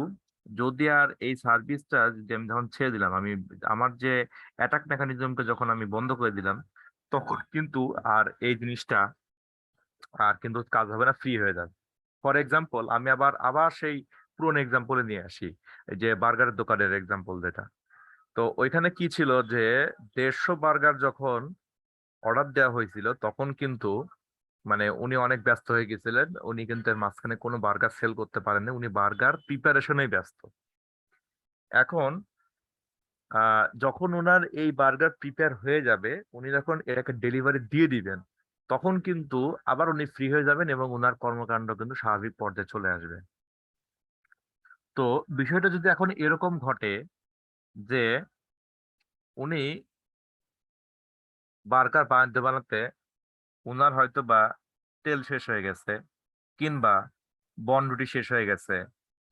যদি আর এই সার্ভিসটা যদি আমি যখন ছেড়ে দিলাম, আমি আমার যে অ্যাটাক মেকানিজমকে যখন আমি বন্ধ করে দিলাম, তখন কিন্তু আর এই জিনিসটা আর কিন্তু কাজ হবে না, ফ্রি হয়ে যাবে। ফর এক্সাম্পল আমি আবার আবার সেই পুরোনো এক্সাম্পলে নিয়ে আসি, এই যে বার্গারের দোকানের এক্সাম্পল যেটা। তো ওইখানে কি ছিল যে 150 বার্গার যখন অর্ডার দেওয়া হয়েছিল তখন কিন্তু মানে উনি অনেক ব্যস্ত হয়ে গেছিলেন, উনি কিন্তু এর মাঝখানে কোনো বার্গার সেল করতে পারেননি, উনি বার্গার প্রিপারেশনেই ব্যস্ত। এখন যখন ওনার এই বার্গার প্রিপেয়ার হয়ে যাবে, উনি যখন এটাকে ডেলিভারি দিয়ে দিবেন, তখন কিন্তু আবার উনি ফ্রি হয়ে যাবেন এবং ওনার কর্মকাণ্ড কিন্তু স্বাভাবিক পর্যায়ে চলে আসবে। তো বিষয়টা যদি এখন এরকম ঘটে যে উনি বার্গার বানাতে বানাতে উনার হয়তো বা তেল শেষ হয়ে গেছে, কিংবা বনরুটি শেষ হয়ে গেছে,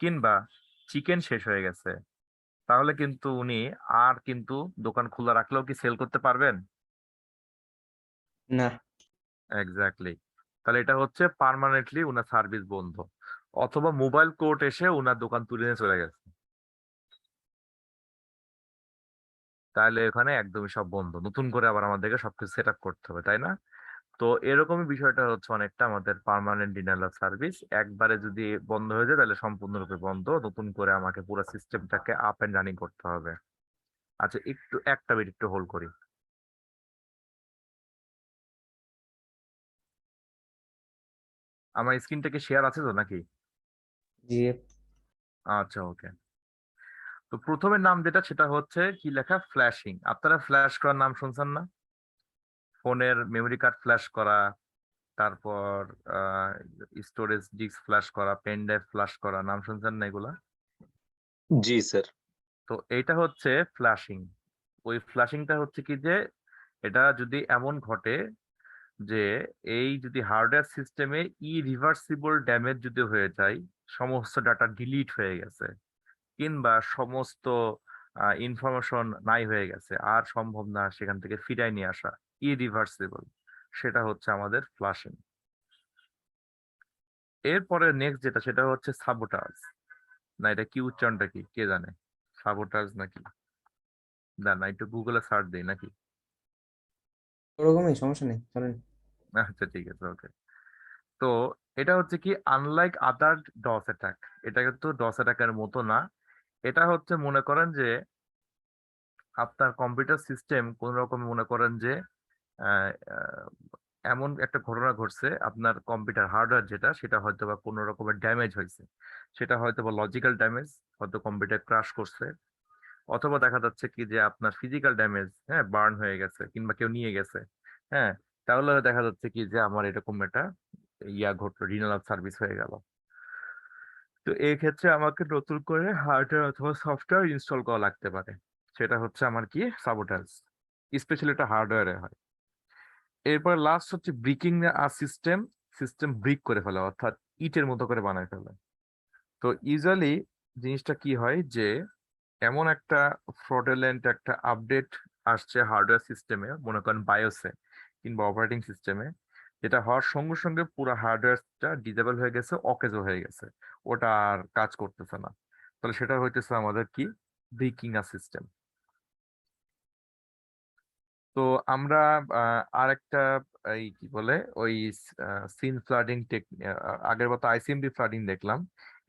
কিংবা চিকেন শেষ হয়ে গেছে, তাহলে কিন্তু উনি আর কিন্তু দোকান খোলা রাখলেও কি সেল করতে পারবেন? না। এক্স্যাক্টলি। তাহলে এটা হচ্ছে পার্মানেন্টলি উনার সার্ভিস বন্ধ, অথবা মোবাইল কোর্ট এসে উনার দোকান তুলে নিয়ে চলে গেছে, তাহলে এখানে একদমই সব বন্ধ, নতুন করে আবার আমাদেরকে সবকিছু সেট আপ করতে হবে, তাই না? তো এরকমই বিষয়টা হচ্ছে অনেকটা আমাদের পার্মানেন্ট ডিনায়াল অফ সার্ভিস। একবারে যদি বন্ধ হয়ে যায় তাহলে সম্পূর্ণরূপে বন্ধ, নতুন করে আমাকে পুরো সিস্টেমটাকে আপ এন্ড রানিং করতে হবে। আচ্ছা, একটু একটা মিনিট একটু হোল্ড করি। আমার স্ক্রিনটা কি শেয়ার আছে তো নাকি? জি। আচ্ছা, ওকে। তো প্রথমের নাম যেটা সেটা হচ্ছে কি লেখা, ফ্ল্যাশিং। আপনারা ফ্ল্যাশ করার নাম শুনছেন না? ফোনের মেমরি কার্ড ফ্ল্যাশ করা, তারপর স্টোরেজ ডিস্ক ফ্ল্যাশ করা, পেন ড্রাইভ ফ্ল্যাশ করা, নাম শুনছেন না এগুলা? জি স্যার। তো এইটা হচ্ছে ফ্ল্যাশিং। ওই ফ্ল্যাশিংটা হচ্ছে কি যে এটা যদি এমন ঘটে যে এই যদি হার্ডওয়্যার সিস্টেমে ইরিভার্সিবল ড্যামেজ যদি হয়ে যায়, সমস্ত ডাটা ডিলিট হয়ে গেছে, কিংবা সমস্ত ইনফরমেশন নাই হয়ে গেছে, আর সম্ভব না সেখান থেকে ফিরাই নিয়ে আসা, ইরিভার্সিবল, সেটা হচ্ছে আমাদের ফ্লাশিং। এরপরে নেক্সট যেটা সেটা হচ্ছে সাবোটাজ। না, এটা কি উচ্চারণটা কি কে জানে? সাবোটাজ নাকি? না, একটু গুগলে সার্চ দিই নাকি? ওরকমই, সমস্যা নেই, চলেন। আচ্ছা, ঠিক আছে, ওকে। তো এটা হচ্ছে কি আনলাইক আদার ডস অ্যাটাক, এটা কিন্তু ডস অ্যাটাকের মতো না। এটা হচ্ছে মনে করেন যে আপনার কম্পিউটার সিস্টেম কোন রকম মনে করেন যে আহ, আহ, এমন একটা ঘটনা ঘটছে, আপনার কম্পিউটার হার্ডওয়্যার যেটা সেটা হয়তো বা কোনো রকমের ড্যামেজ হয়েছে, সেটা হয়তো বা লজিক্যাল ড্যামেজ, হয়তো কম্পিউটার ক্রাশ করছে, অথবা দেখা যাচ্ছে কি যে আপনার ফিজিক্যাল ড্যামেজ, হ্যাঁ, বার্ন হয়ে গেছে কিংবা কেউ নিয়ে গেছে, হ্যাঁ, তাহলে দেখা যাচ্ছে কি যে আমার এরকম একটা ইয়া ঘটলো, রিনাল সার্ভিস হয়ে গেল। তো এই ক্ষেত্রে আমাকে নতুন করে হার্ডওয়্যার অথবা সফটওয়্যার ইনস্টল করা লাগতে পারে, সেটা হচ্ছে আমার কি সাবোটাজ, স্পেশালি এটা হার্ডওয়্যারে হয়। এরপর লাস্ট হচ্ছে ব্রিকিং আর সিস্টেম, সিস্টেম ব্রিক করে ফেলা, অর্থাৎ ইটের মতো করে বানায় ফেলে। তো ইউজুয়ালি জিনিসটা কি হয় যে এমন একটা ফ্রডুলেন্ট একটা আপডেট আসছে হার্ডওয়্যার সিস্টেমে, মনে করেন বায়োসে কিংবা অপারেটিং সিস্টেমে, যেটা হওয়ার সঙ্গে সঙ্গে পুরো হার্ডওয়্যারটা ডিসেবল হয়ে গেছে, অকেজো হয়ে গেছে, ওটা আর কাজ করতেছে না। তাহলে সেটা হইতেছে আমাদের কি ব্রিকিং আ সিস্টেম। তো আমরা আরেকটা এই কি বলে ওই সিন ফ্লাডিং টেকনিক, আগের মতো আইসিএমডি ফ্লাডিং দেখলাম,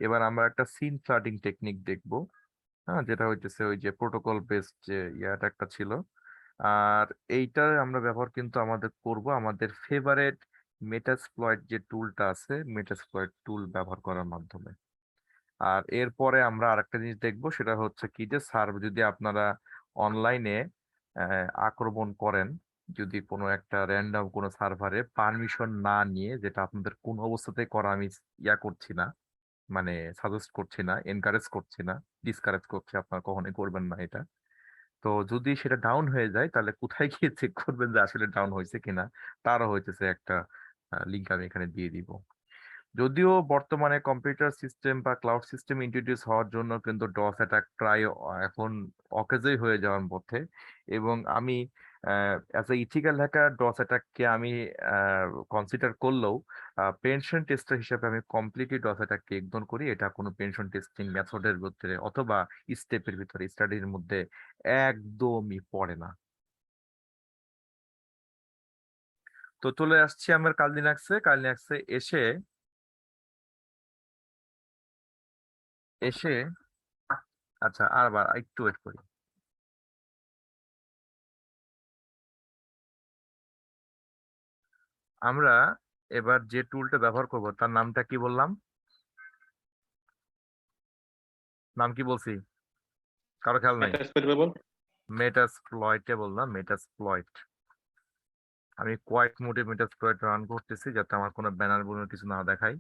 এবার আমরা একটা সিন ফ্লাডিং টেকনিক দেখবো, হ্যাঁ, যেটা হইতেছে ওই যে প্রোটোকল বেসড যে ইয়াটা একটা ছিল। আর এইটা আমরা ব্যবহার কিন্তু আমাদের করব আমাদের ফেভারেট মেটাসপ্লয়েট যে টুলটা আছে, মেটাসপ্লয়েট টুল ব্যবহার করার মাধ্যমে। আর এরপরে আমরা আরেকটা জিনিস দেখবো, সেটা হচ্ছে কি যে স্যার যদি আপনারা অনলাইনে আক্রমণ করেন, যদি কোনো একটা র্যান্ডম কোনো সার্ভারে পারমিশন না নিয়ে, যেটা আপনাদের কোন অবস্থাতেই করা আমি ইয়া করছি না, মানে সাজেস্ট করছি না, এনকারেজ করছি না, ডিসকারেজ করছি, আপনারা কখনোই করবেন না এটা। তো যদি সেটা ডাউন হয়ে যায় তাহলে কোথায় গিয়ে চেক করবেন যে আসলে ডাউন হয়েছে কিনা, তারও হইতেছে একটা লিঙ্ক আমি এখানে দিয়ে দিব। যদিও বর্তমানে কম্পিউটার সিস্টেম বা ক্লাউড সিস্টেম ইন্ট্রোডিউস হওয়ার জন্য কিন্তু ডস অ্যাটাক প্রায় এখন অকেজই হয়ে যাওয়ার পথে, এবং আমি as a ethical hacker DoS অ্যাটাককে আমি কনসিডার করলেও পেনশন টেস্টার হিসেবে আমি কমপ্লিটলি ডস অ্যাটাককে ইগনোর করি। এটা কোনো পেনশন টেস্টিং মেথডের ভিতরে অথবা স্টেপের ভিতরে, স্টাডির মধ্যে একদমই পড়ে না। তো চলে আসছি আমার কালদিনাক্সে। কালদিনাক্সে এসে এসে আচ্ছা আবার একটু ওয়েট করি। আমরা এবার যে টুলটা ব্যবহার করব তার নামটা কি বললাম? নাম কি বলছি? কারো খেয়াল নাই? মেটাসপ্লয়েটে বললাম, মেটাসপ্লয়েট। আমি কোয়াইট মোডে মেটাসপ্লয়েট রান করতেছি যাতে আমার কোনো ব্যানার বোনার কিছু না দেখায়।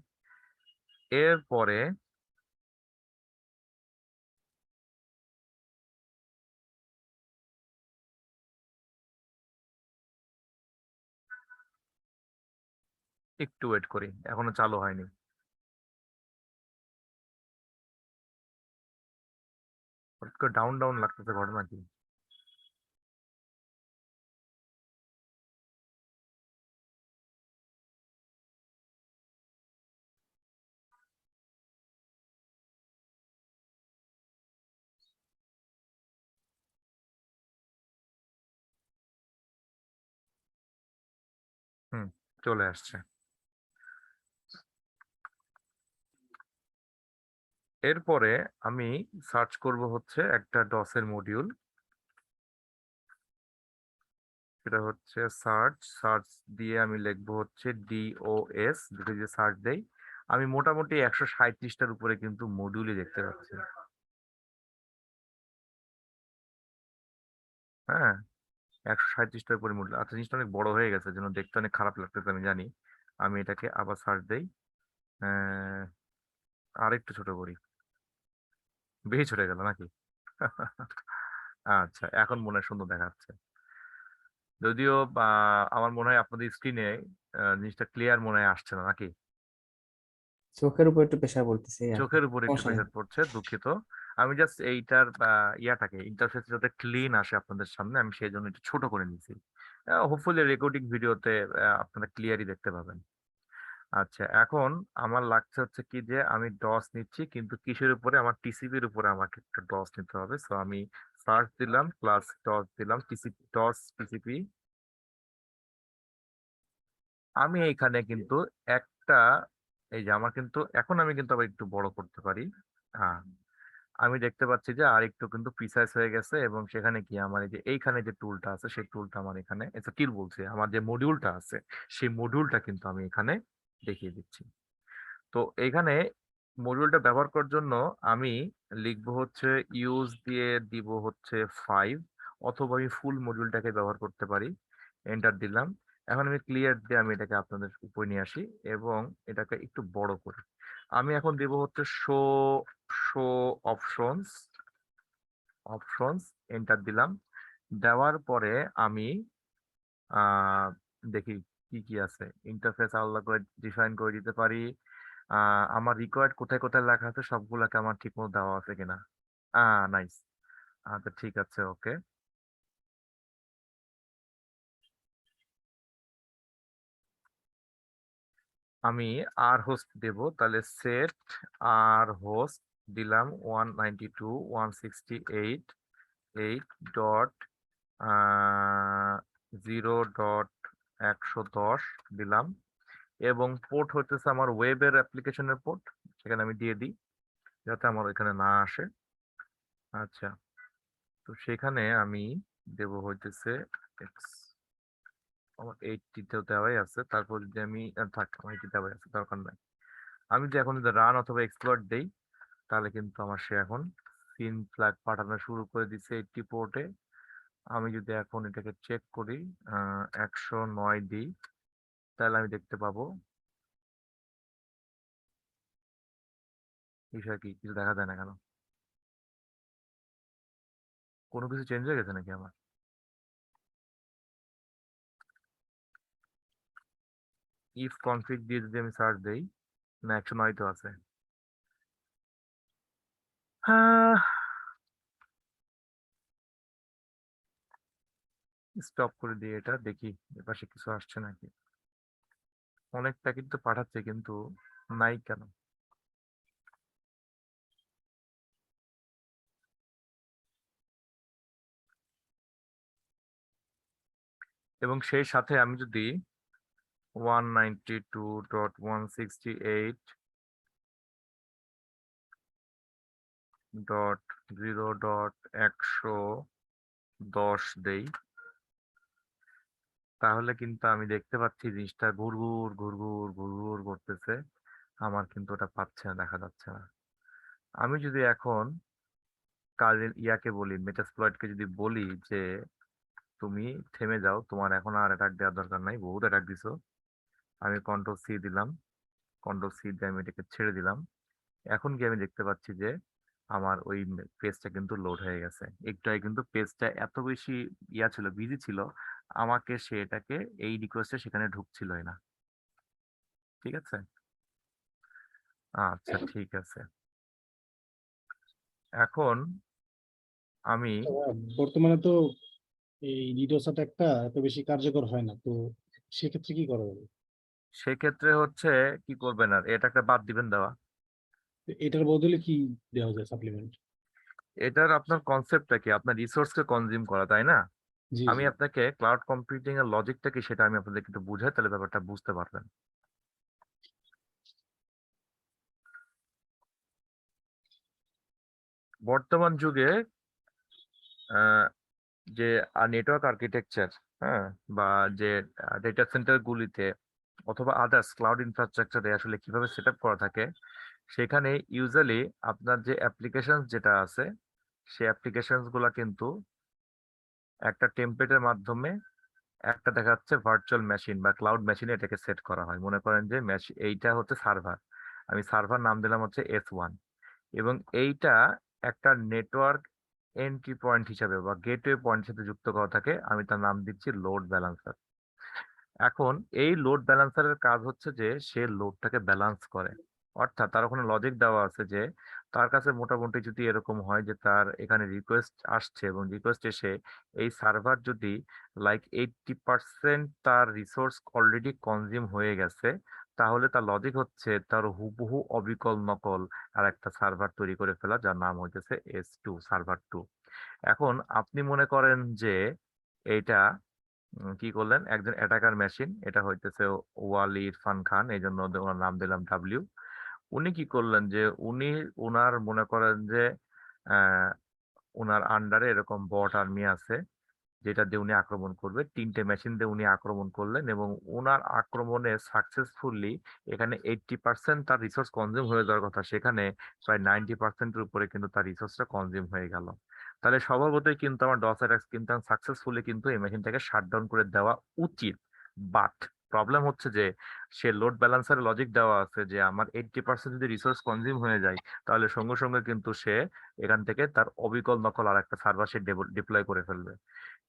এরপরে একটু ওয়েট করি, এখনো চালু হয়নি। ডাউন ডাউন লাগতেছে, ঘটনা কি? হুম, চলে আসছে। এরপরে আমি সার্চ করব হচ্ছে একটা ডসের মডিউল, সেটা হচ্ছে সার্চ। সার্চ দিয়ে আমি লিখবো হচ্ছে ডিওএস, দুটো যে সার্চ দেই আমি মোটামুটি 137টার উপরে কিন্তু মডিউলই দেখতে পাচ্ছি। হ্যাঁ, 137টার উপরে মডিউল। আচ্ছা, জিনিসটা অনেক বড় হয়ে গেছে, যেন দেখতে অনেক খারাপ লাগতেছে আমি জানি। আমি এটাকে আবার সার্চ দেই, আর একটু ছোট করি। বেশি ছোট গেল নাকি? আচ্ছা, এখন মনে হয় সুন্দর দেখাচ্ছে। যদিও বা আমার মনে হয় আপনাদের স্ক্রিনে জিনিসটা ক্লিয়ার মনে হয় আসছে না নাকি? চোখের উপর একটু প্রেশার পড়তেছে এই আর কি। চোখের উপর একটু সমস্যা নেই। প্রেশার পড়ছে, দুঃখিত। আমি জাস্ট এইটার ইয়াটাকে ইন্টারফেস যাতে ক্লিন আসে আপনাদের সামনে, আমি সেই জন্য একটু ছোট করে নিয়েছি। হোপফুলি রেকর্ডিং ভিডিওতে আপনারা ক্লিয়ারই দেখতে পাবেন। আচ্ছা, এখন আমার লাগছে হচ্ছে কি যে আমি ডস নিচ্ছি, কিন্তু কিসের উপরে? আমার টিসিপির উপরে আমাকে একটা ডস নিতে হবে। সো আমি সার্চ দিলাম প্লাস ডস দিলাম, টিসিপি ডস টিসিপি। আমি এইখানে কিন্তু একটা এই যে আমার কিন্তু এখন আমি কিন্তু আবার একটু বড় করতে পারি। হ্যাঁ, আমি দেখতে পাচ্ছি যে আর একটু কিন্তু প্রিসাইজ হয়ে গেছে, এবং সেখানে কি আমার এই যে এইখানে যে টুলটা আছে সেই টুলটা আমার এখানে টুল বলছি, আমার যে মডিউলটা আছে সেই মডিউলটা কিন্তু আমি এখানে দেখিয়ে দিচ্ছি। তো এখানে মডিউলটা ব্যবহার করার জন্য আমি লিখবো হচ্ছে ইউজ দিয়ে দিব হচ্ছে 5, অথবা আমি ফুল মডিউলটাকে ব্যবহার করতে পারি। এন্টার দিলাম। এখন আমি ক্লিয়ার দিয়ে আমি এটাকে আপনাদের উপরে নিয়ে আসি এবং এটাকে একটু বড় করি। আমি এখন দেব হচ্ছে show show options options enter দিলাম। দেওয়ার পরে আমি দেখি কি কি আছে। ইন্টারফেস আলাদা করে ডিফাইন করে দিতে পারি। আমার রিকোয়ার্ড কোথায় কোথায় লেখা আছে সবগুলাকে আমার ঠিক মতো দেওয়া আছে কিনা। নাইস। আচ্ছা ঠিক আছে, ওকে। আমি আর হোস্ট দেব, তাহলে সেট আর হোস্ট দিলাম 192.168.0.110 দিলাম, এবং পোর্ট হইতেছে আমার ওয়েবের অ্যাপ্লিকেশনের পোর্ট, সেখানে আমি দিয়ে দিই যাতে আমার এখানে না আসে। আচ্ছা, তো সেখানে আমি দেব হইতেছে আমার 80তেও দেওয়াই আছে, তারপর যদি আমি থাক আমার 80 দেওয়াই আছে, দরকার নাই। আমি যদি এখন যদি রান অথবা এক্সপ্লোর দেই তাহলে কিন্তু আমার সে এখন সিন ফ্ল্যাগ পাঠানো শুরু করে দিছে 80 পোর্টে। আমি যদি এখন এটাকে চেক করি 109 দিই, তাহলে আমি দেখতে পাবো বিষয় কি, কিছু দেখা যায় না কেন? কোনো কিছু চেঞ্জ হয়ে গেছে নাকি আমার? ইফ কনফিগ দিয়ে যদি আমি সার্চ দেই, না 109 তো আছে। হ্যাঁ, স্টপ করে দিয়ে এটা দেখি এপাশে কিছু আসছে নাকি। অনেক প্যাকেট তো পাঠাচ্ছে কিন্তু নাই কেন? এবং সেই সাথে আমি যদি 192.168.0.110 দেই, তাহলে কিন্তু আমি দেখতে পাচ্ছি জিনিসটা ঘুরঘুর ঘুরঘুর ঘুরঘুর করতেছে। আমার কিন্তু ওটা পাচ্ছে না, দেখা যাচ্ছে না। আমি যদি এখন কাজের ইয়াকে বলি, মেটাসপ্লয়েডকে যদি বলি যে তুমি থেমে যাও, তোমার এখন আর অ্যাটাক দেওয়ার দরকার নাই, বহুত অ্যাটাক দিছো, আমি কন্ট্রোল সি দিলাম, কন্ট্রোল সি দিয়ে আমি এটাকে ছেড়ে দিলাম। এখন কি আমি দেখতে পাচ্ছি যে আমার ওই পেজটা কিন্তু লোড হয়ে গেছে। একটু আগে কিন্তু পেজটা এত বেশি ইয়া ছিল, বিজি ছিল, আমাকে সে এটাকে এই রিকোয়েস্টে সেখানে ঢুকছিলই না। ঠিক আছে, আচ্ছা ঠিক আছে। এখন আমি বর্তমানে তো এই ডিডোস অ্যাটাকটা এত বেশি কার্যকর হয় না, তো সেক্ষেত্রে কি করা যাবে? সেক্ষেত্রে হচ্ছে কি করবেন, আর এটা একটা বাদ দিবেন দেওয়া। তো এটার বদলে কি দেওয়া যায় সাপ্লিমেন্ট? এটার আপনার কনসেপ্টটা কি, আপনার রিসোর্সকে কনজিউম করা, তাই না? জি আমি জি। আপনাকে ক্লাউড কম্পিউটিং এর লজিকটা কি সেটা আমি আপনাদেরকে একটু বুঝাই, তাহলে ব্যাপারটা বুঝতে পারবেন। বর্তমান যুগে যে নেটওয়ার্ক আর্কিটেকচার, হ্যাঁ, বা যে ডেটা সেন্টার গুলিতে অথবা আদার্স ক্লাউড ইনফ্রাস্ট্রাকচারে আসলে কিভাবে সেট আপ করা থাকে, সেখানে ইউজুয়ালি আপনার যে অ্যাপ্লিকেশন যেটা আছে সেই অ্যাপ্লিকেশন গুলা কিন্তু একটা টেমপ্লেটের মাধ্যমে একটা দেখা যাচ্ছে ভার্চুয়াল মেশিন বা ক্লাউড মেশিনে এটাকে সেট করা হয়। মনে করেন যে এইটা হচ্ছে সার্ভার, আমি সার্ভার নাম দিলাম হচ্ছে S1, এবং এইটা একটা নেটওয়ার্ক এন্ট্রি পয়েন্ট হিসাবে বা গেটওয়ে পয়েন্ট সাথে যুক্ত করা থাকে, আমি তার নাম দিচ্ছি লোড ব্যালেন্সার। এখন এই লোড ব্যালেন্সারের কাজ হচ্ছে যে সে লোডটাকে ব্যালেন্স করে, অর্থাৎ তার ওখানে লজিক দেওয়া আছে যে তার কাছে মোটামুটি যদি এরকম হয় যে তার এখানে রিকোয়েস্ট আসছে এবং রিকোয়েস্ট এসে এই সার্ভার যদি 80% তার রিসোর্স অলরেডি কনজিউম হয়ে গেছে, তাহলে তার লজিক হচ্ছে তার হুবহু অবিকল নকল আর একটা সার্ভার তৈরি করে ফেলা, যার নাম হইতেছে S2, সার্ভার 2। এখন আপনি মনে করেন যে এইটা কি করলেন, একজন অ্যাটাকার মেশিন, এটা হইতেছে ওয়ালি ইরফান খান, এই জন্য ওনার নাম দিলাম ডাব্লিউ। উনি কি করলেন যে উনি ওনার মনে করেন যে আহ ওনার আন্ডারে এরকম বট আর্মি আছে যেটা দিয়ে উনি আক্রমণ করবে, 3টে মেশিন দিয়ে উনি আক্রমণ করলেন এবং ওনার আক্রমণে সাকসেসফুলি এখানে 80% তার রিসোর্স কনজিউম হয়ে যাওয়ার কথা, সেখানে প্রায় 90%-এর উপরে কিন্তু তার রিসোর্সটা কনজিউম হয়ে গেল। তাহলে স্বভাবতই কিন্তু আমার ডস অ্যাটাক কিন্তু সাকসেসফুলি কিন্তু এই মেশিনটাকে শাটডাউন করে দেওয়া উচিত। বাট প্রবলেম হচ্ছে যে সে লোড ব্যালেন্সারের লজিক দেওয়া আছে যে আমার 80% যদি রিসোর্স কনজিউম হয়ে যায় তাহলে সঙ্গে সঙ্গে কিন্তু সে এখান থেকে তার অবিকল নকল আর একটা সার্ভার সে ডিপ্লয় করে ফেলবে।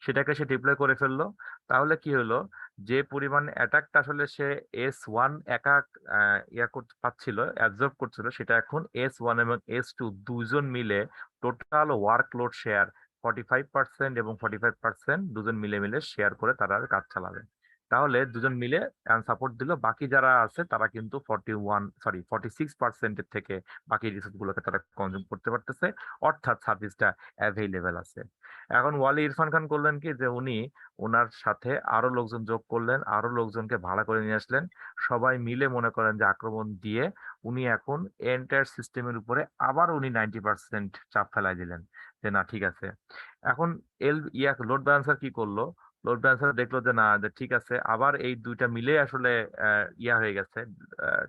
সেটাকে সে ডিপ্লয় করে ফেললো। তাহলে কি হলো, যে পরিমাণ অ্যাটাকটা আসলে সে S1 একা পাচ্ছিল, অ্যাবজর্ব করছিল, সেটা এখন S1 এবং S2 দুজন মিলে টোটাল ওয়ার্কলোড শেয়ার 45% এবং 45% দুজন মিলে মিলে শেয়ার করে তারা কাজ চালাবে। তাহলে দুজন মিলে সাপোর্ট দিল, বাকি যারা আছে তারা কিন্তু 46% থেকে বাকি রিসোর্স গুলোকে তারা কনজিউম করতে পারতেছে, অর্থাৎ সার্ভিসটা অ্যাভেইলেবল আছে। এখন ওয়ালি ইরফান খান করলেন কি যে উনি ওনার সাথে আরো লোকজন যোগ করলেন, আরো লোকজনকে ভাড়া করে নিয়ে আসলেন, সবাই মিলে মনে করেন যে আক্রমণ দিয়ে উনি এখন এন্টায়ার সিস্টেমের উপরে আবার উনি 90% চাপ ফেলাই দিলেন যে না ঠিক আছে। এখন লোড ব্যালেন্সার কি করলো, লোড ব্যালেন্সার দেখলো যে না, যে ঠিক আছে, আবার এই দুইটা মিলে আসলে হয়ে গেছে,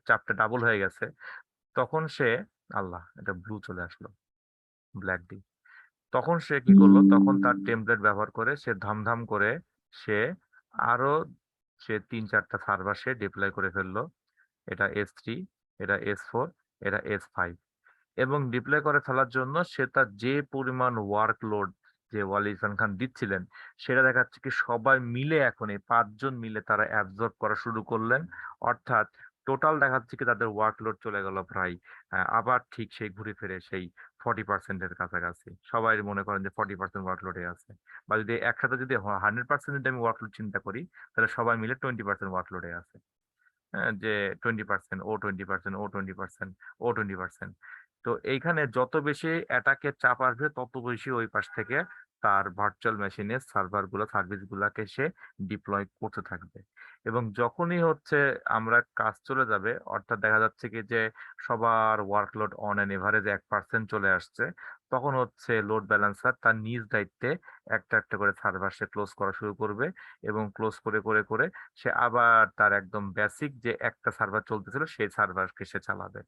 চাপটা ডাবল হয়ে গেছে। তখন সে, আল্লাহ, এটা ব্লু চলে আসলো, ব্ল্যাক ডি। তখন সে কি করলো, তখন তার টেমপ্লেট ব্যবহার করে সে ধামধাম করে সে আরো 3-4টা সার্ভার সে ডিপ্লয় করে ফেললো। এটা S3, এটা S4, এটা S5। এবং ডিপ্লয় করে ফেলার জন্য সে তার যে পরিমাণ ওয়ার্কলোড যে ওয়ালি ইরফান খান দিচ্ছিলেন, সেটা দেখাচ্ছে কি সবাই মিলে এখন এই 5জন মিলে তারা অ্যাবজর্ব করা শুরু করলেন। অর্থাৎ টোটাল দেখাচ্ছে কি তাদের ওয়ার্কলোড চলে গেল প্রায় আবার ঠিক সেই ঘুরে ফিরে সেই 40%-এর কাছাকাছি। সবাই মনে করেন যে 40% ওয়ার্কলোডে আছে, বা যদি একসাথে যদি 100% যদি আমি ওয়ার্কলোড চিন্তা করি, তাহলে সবাই মিলে 20% ওয়ার্কলোডে আছে। যে 20%, ও 20%, ও 20%, ও 20%। তো এইখানে যত বেশি অ্যাটাকের চাপ আসবে তত বেশি ওই পাশ থেকে তার ভার্চুয়াল মেশিনে সার্ভার গুলো, সার্ভিস গুলাকে সে ডিপ্লয় করতে থাকবে। এবং যখনই হচ্ছে আমরা কাজ চলে যাবে, অর্থাৎ দেখা যাচ্ছে কি যে সবার ওয়ার্কলোড অন এন এভারেজ 1% চলে আসছে, তখন হচ্ছে লোড ব্যালেন্সার তার নিজ দায়িত্বে একটা একটা করে সার্ভার সে ক্লোজ করা শুরু করবে এবং ক্লোজ করে করে করে সে আবার তার একদম বেসিক যে একটা সার্ভার চলতেছিল সেই সার্ভারকে সে চালাবে।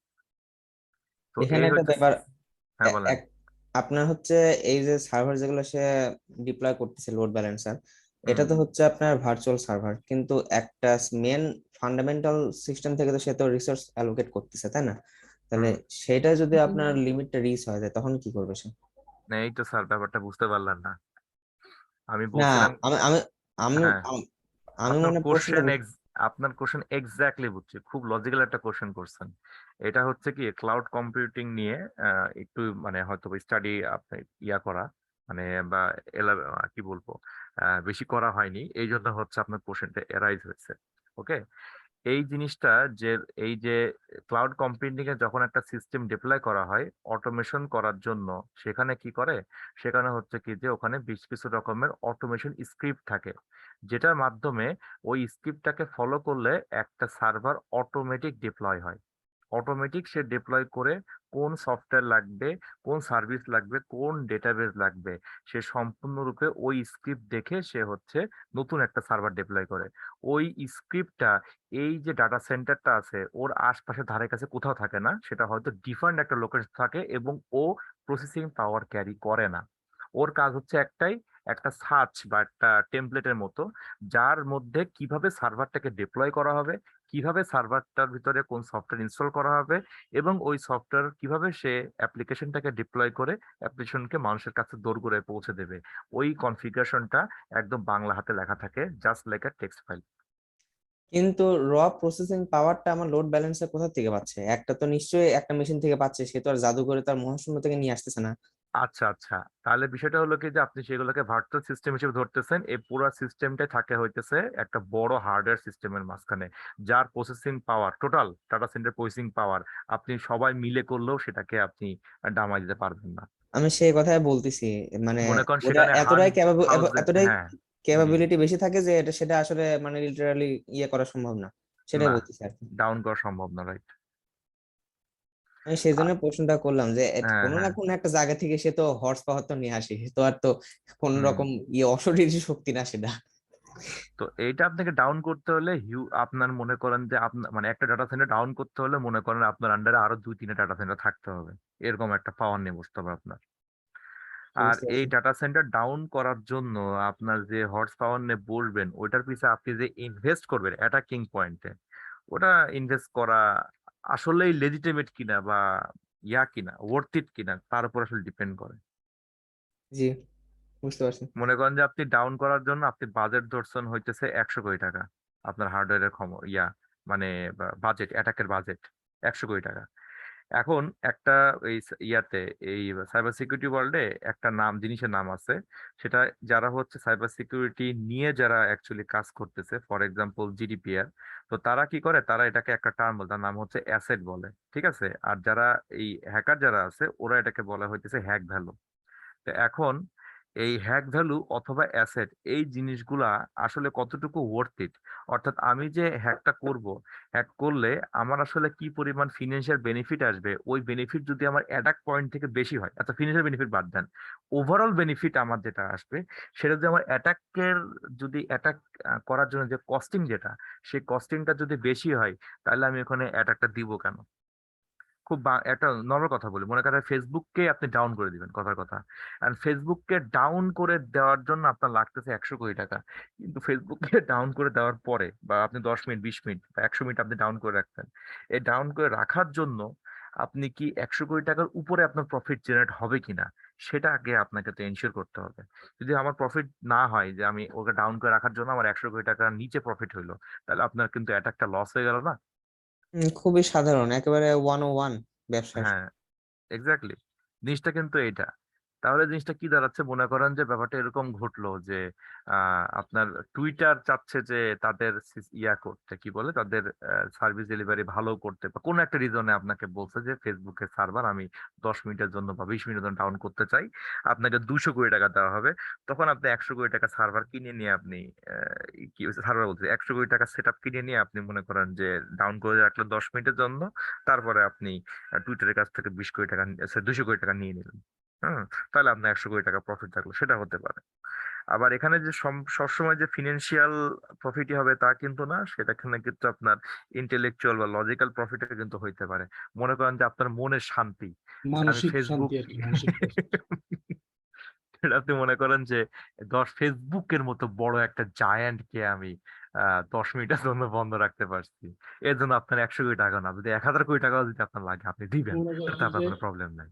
তো এখানে এই একটা হচ্ছে, ব্যাপার, হ্যাঁ এ- বলেন। এক- আপনার হচ্ছে এই যে সার্ভার যেগুলো সে ডিপ্লয় করতেছে লোড ব্যালেন্সার, এটা হুম তো হচ্ছে আপনার ভার্চুয়াল সার্ভার, কিন্তু একটা মেন ফান্ডামেন্টাল সিস্টেম থেকে তো সে তো রিসোর্স অ্যালোকেট করতেছে, তাই না? তাহলে হুম সেটা যদি আপনার লিমিটটা রিচ হয়ে যায় তখন কি করবে সে? না, এই তো স্যার ব্যাপারটা বুঝতে পারলেন না। আমি না, বলছিলাম, আমি আমি আমি হ্যাঁ, আম- আমি আপনার মানে প্রশ্নটা কোশ্চেন আপনার কোশ্চেন এক্স্যাক্টলি বুঝছি, খুব লজিক্যাল একটা কোশ্চেন করছেন। এটা হচ্ছে কি ক্লাউড কম্পিউটিং নিয়ে একটু মানে হয়তো স্টাডি আপনি করা, মানে বা কি বলবো, বেশি করা হয়নি, এই জন্য হচ্ছে আপনার কোশ্চেনটা এরাইজ হয়েছে। ওকে, এই জিনিসটা যে এই যে ক্লাউড কম্পিউটিং এ যখন একটা সিস্টেম ডিপ্লয় করা হয় অটোমেশন করার জন্য, সেখানে কি করে, সেখানে হচ্ছে কি যে ওখানে বেশ কিছু রকমের অটোমেশন স্ক্রিপ্ট থাকে, যেটার মাধ্যমে ওই স্ক্রিপ্টটাকে ফলো করলে একটা সার্ভার অটোমেটিক ডিপ্লয় হয়। অটোমেটিক সে ডিপ্লয় করে কোন সফটওয়্যার লাগবে, কোন সার্ভিস লাগবে, কোন ডেটাবেস লাগবে, সে সম্পূর্ণরূপে ওই স্ক্রিপ্ট দেখে সে হচ্ছে নতুন একটা সার্ভার ডিপ্লয় করে। ওই স্ক্রিপ্টটা এই যে ডাটা সেন্টারটা আছে ওর আশপাশে ধারে কাছে কোথাও থাকে না, সেটা হয়তো ডিফারেন্ট একটা লোকেশন থাকে এবং ও প্রসেসিং পাওয়ার ক্যারি করে না। ওর কাজ হচ্ছে একটাই, একটা সার্চ বা একটা টেমপ্লেটের মতো, যার মধ্যে কিভাবে সার্ভারটাকে ডিপ্লয় করা হবে, কিভাবে সার্ভারটার ভিতরে কোন সফটওয়্যার ইনস্টল করা হবে, এবং ওই সফটওয়্যার কিভাবে সে অ্যাপ্লিকেশনটাকে ডিপ্লয় করে অ্যাপ্লিকেশনকে মানুষের কাছে দোরগোড়ায় পৌঁছে দেবে। ওই কনফিগারেশনটা একদম বাংলা হাতে লেখা থাকে, জাস্ট লাইক আ টেক্সট ফাইল। কিন্তু র প্রসেসিং পাওয়ারটা আমার লোড ব্যালেন্সার কোথা থেকে পাচ্ছে? একটা তো নিশ্চয়ই একটা মেশিন থেকে পাচ্ছে, সে তো আর জাদু করে তার মহাশূন্য থেকে নিয়ে আসতেছে না। আচ্ছা আচ্ছা, তাহলে বিষয়টা হলো কি যে আপনি সেগুলোকে ভার্চুয়াল সিস্টেম হিসেবে ধরতেছেন, এই পুরো সিস্টেমটাই থাকে হইতেছে একটা বড় হার্ডওয়্যার সিস্টেমের মাঝখানে, যার প্রসেসিং পাওয়ার, টোটাল ডাটা সেন্টার প্রসেসিং পাওয়ার আপনি সবাই মিলে করলেও সেটাকে আপনি ডামাই দিতে পারবেন না। আমি সেই কথাই বলতেছি, মানে মনে করেন ওরা সেখানে এতটাই 100,000, এতটাই হ্যাঁ ক্যাপাবিলিটি বেশি থাকে যে সেটা আসলে মানে লিটারালি ইয়ে করা সম্ভব না, সেটাই না, বলতেছি আর কি। ডাউন করা সম্ভব না, রাইট? আমি সেই জন্য প্রশ্নটা করলাম যে হ্যাঁ, কোনো না হ্যাঁ। কোনো একটা জায়গা থেকে সে তো হর্স পাওয়ার তো নিয়ে আসে, সে তো আর তো কোন হুম। রকম ইয়ে অশরীরী শক্তি না সেটা। তো এইটা আপনাকে ডাউন করতে হলে আপনার মনে করেন যে আপনার মানে একটা ডাটা সেন্টার ডাউন করতে হলে মনে করেন আপনার আন্ডারে আরো 2-3টা ডাটা সেন্টার থাকতে হবে, এরকম একটা পাওয়ার নিয়ে বসতে হবে আপনার। আর বুঝতে এই পারছি। ডাটা সেন্টার ডাউন করার জন্য আপনার যে হর্স পাওয়ার নিয়ে বসবেন ওইটার পিছনে আপনি যে ইনভেস্ট করবেন অ্যাটাকিং পয়েন্টে, ওটা ইনভেস্ট করা আসলেই লেজিটিমেট কিনা বা কিনা ওয়ার্থ ইট কিনা তার উপর আসলে ডিপেন্ড করে। জি, বুঝতে পারছি। মনে করেন যে আপনি ডাউন করার জন্য আপনি বাজেট ধরছেন হইতেছে 100 কোটি টাকা, আপনার হার্ডওয়্যারের মানে বাজেট, অ্যাটাকের বাজেট 100 কোটি টাকা। এখন একটা এই এই সাইবার সিকিউরিটি ওয়ার্ল্ডে একটা জিনিসের নাম আছে, সেটা যারা হচ্ছে সাইবার সিকিউরিটি নিয়ে যারা অ্যাকচুয়ালি কাজ করতেছে, ফর এক্সাম্পল জিডিপিআর, তো তারা কি করে, তারা এটাকে একটা টার্ম বলে, তার নাম হচ্ছে অ্যাসেট বলে, ঠিক আছে? আর যারা এই হ্যাকার যারা আছে ওরা এটাকে বলা হইতেছে হ্যাক ভ্যালু। তো এখন এই হ্যাক ভ্যালু অথবা অ্যাসেট এই জিনিসগুলা আসলে কতটুকু ওয়ার্থ ইট, অর্থাৎ আমি যে হ্যাকটা করব, হ্যাক করলে আমার আসলে কি পরিমাণ ফিনান্সিয়াল বেনিফিট আসবে, ওই বেনিফিট যদি আমার অ্যাটাক পয়েন্ট থেকে বেশি হয়, আচ্ছা ফিনান্সিয়াল বেনিফিট বাদ দেন, ওভারঅল বেনিফিট আমার যেটা আসবে সেটা যদি আমার অ্যাটাক করার জন্য যে কস্টিং যেটা, সেই কস্টিংটা যদি বেশি হয়, তাহলে আমি ওখানে অ্যাটাকটা দিব কেন? একটা নর্মাল কথা বলি, মনে করেন ফেসবুককে আপনি ডাউন করে দিবেন, কথার কথা, এন্ড ফেসবুককে ডাউন করে দেওয়ার জন্য আপনার লাগতেছে 100 কোটি টাকা, কিন্তু ফেসবুককে ডাউন করে দেওয়ার পরে বা আপনি 10 মিনিট 20 মিনিট বা 100 মিনিট আপনি ডাউন করে রাখতেন, এই ডাউন করে রাখার জন্য আপনি কি 100 কোটি টাকার উপরে আপনার প্রফিট জেনারেট হবে কিনা, সেটা আগে আপনাকে তো এনশিওর করতে হবে। যদি আমার প্রফিট না হয়, যে আমি ওকে ডাউন করে রাখার জন্য আমার 100 কোটি টাকার নিচে প্রফিট হইলো, তাহলে আপনার কিন্তু এটা একটা লস হয়ে গেল না? খুবই সাধারণ, একেবারে 101 ব্যবসার। হ্যাঁ, এক্স্যাক্টলি, জিনিসটা কিন্তু এইটা। তাহলে জিনিসটা কি দাঁড়াচ্ছে, মনে করেন যে ব্যাপারটা এরকম ঘটলো যে আপনার টুইটার চাচ্ছে যে তাদের করতে, কি বলে, তাদের সার্ভিস ডেলিভারি ভালো করতে, বা কোনো একটা রিজনে আপনাকে বলছে যে ফেসবুকের সার্ভার আমি 10 মিনিটের জন্য বা 20 মিনিটের জন্য ডাউন করতে চাই, আপনাকে 200 কোটি টাকা দেওয়া হবে। তখন আপনি 100 কোটি টাকা সার্ভার কিনে নিয়ে আপনি কি সার্ভার বলতে 100 কোটি টাকা সেট আপ কিনে নিয়ে আপনি মনে করেন যে ডাউন করে রাখলেন 10 মিনিটের জন্য, তারপরে আপনি টুইটারের কাছ থেকে 20 কোটি টাকা 200 কোটি টাকা নিয়ে নিলেন। হুম, তাহলে আপনার 100 কোটি টাকা প্রফিট থাকলো, সেটা হতে পারে। আবার এখানে যে সবসময় যে ফিনান্সিয়াল প্রফিটই হবে তা কিন্তু না, সেটাখানে কিন্তু আপনার ইন্টেলেকচুয়াল বা লজিক্যাল প্রফিটও কিন্তু হইতে পারে। মনে করেন যে আপনার মনের শান্তি, যে আমি মানসিক ফেসবুক শান্তি আর কি, মানসিক প্রশান্তি। সেটা আপনি মনে করেন যে ফেসবুকের মতো বড় একটা জায়ান্টকে আমি 10 মিনিটের জন্য বন্ধ রাখতে পারছি, এর জন্য আপনার 100 কোটি টাকা না, যদি 1000 কোটি টাকাও যদি আপনার লাগে আপনি দিবেন, মনে করেন তাতে আপনার যে কোনো প্রবলেম নাই।